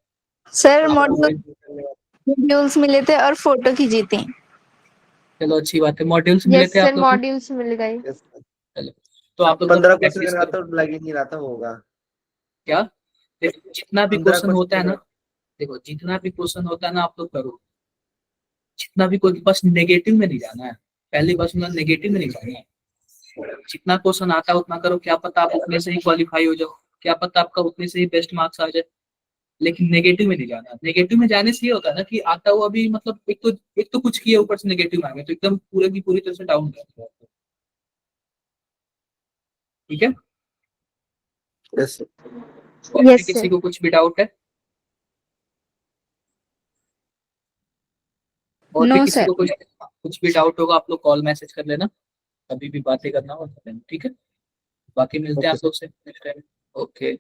सर आपको मॉड्यूल्स मिले थे और फोटो खींची थी। चलो अच्छी बात है। मॉड्यूल्स मिले यस थे सर, आप लोग को? मॉड्यूल्स मिल गए। Yes, sir. चलो, तो आप लोग 15 क्वेश्चन प्रैक्टिस लगा करो। तो लग ही नहीं रहा था होगा। क्या? देखो, जितना भी 15 क्वेश्चन होता है ना, क्वेश्चन। देखो जितना भी क्वेश्चन होता है ना आप लोग करो। जितना भी कोई, बस नेगेटिव में नहीं जाना है। पहली बात सुना, नेगेटिव में नहीं जाना है। जितना क्वेश्चन आता है उतना करो, क्या पता आप उतने से ही क्वालिफाई हो जाओ, क्या पता आपका उतने से ही बेस्ट मार्क्स आ जाए। लेकिन नेगेटिव में नहीं जाना। नेगेटिव में जाने से ये होता है ना कि आता हुआ भी मतलब एक तो कुछ किया ऊपर से नेगेटिव आ गया, तो एकदम पूरे की पूरी तरह से डाउन हो जाता है। ठीक है? Yes sir. और फिर यस किसी सर। को कुछ भी डाउट है? और भी नो किसी सर। को कुछ भी डाउट होगा, आप लोग कॉल मैसेज कर लेना। कभी भी बातें करना हो कर लेना, ठीक है? बाकी मिलते हैं ओके आप लोग से next time. Okay.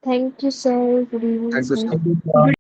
Thank you sir, good evening thank you sir. Sir.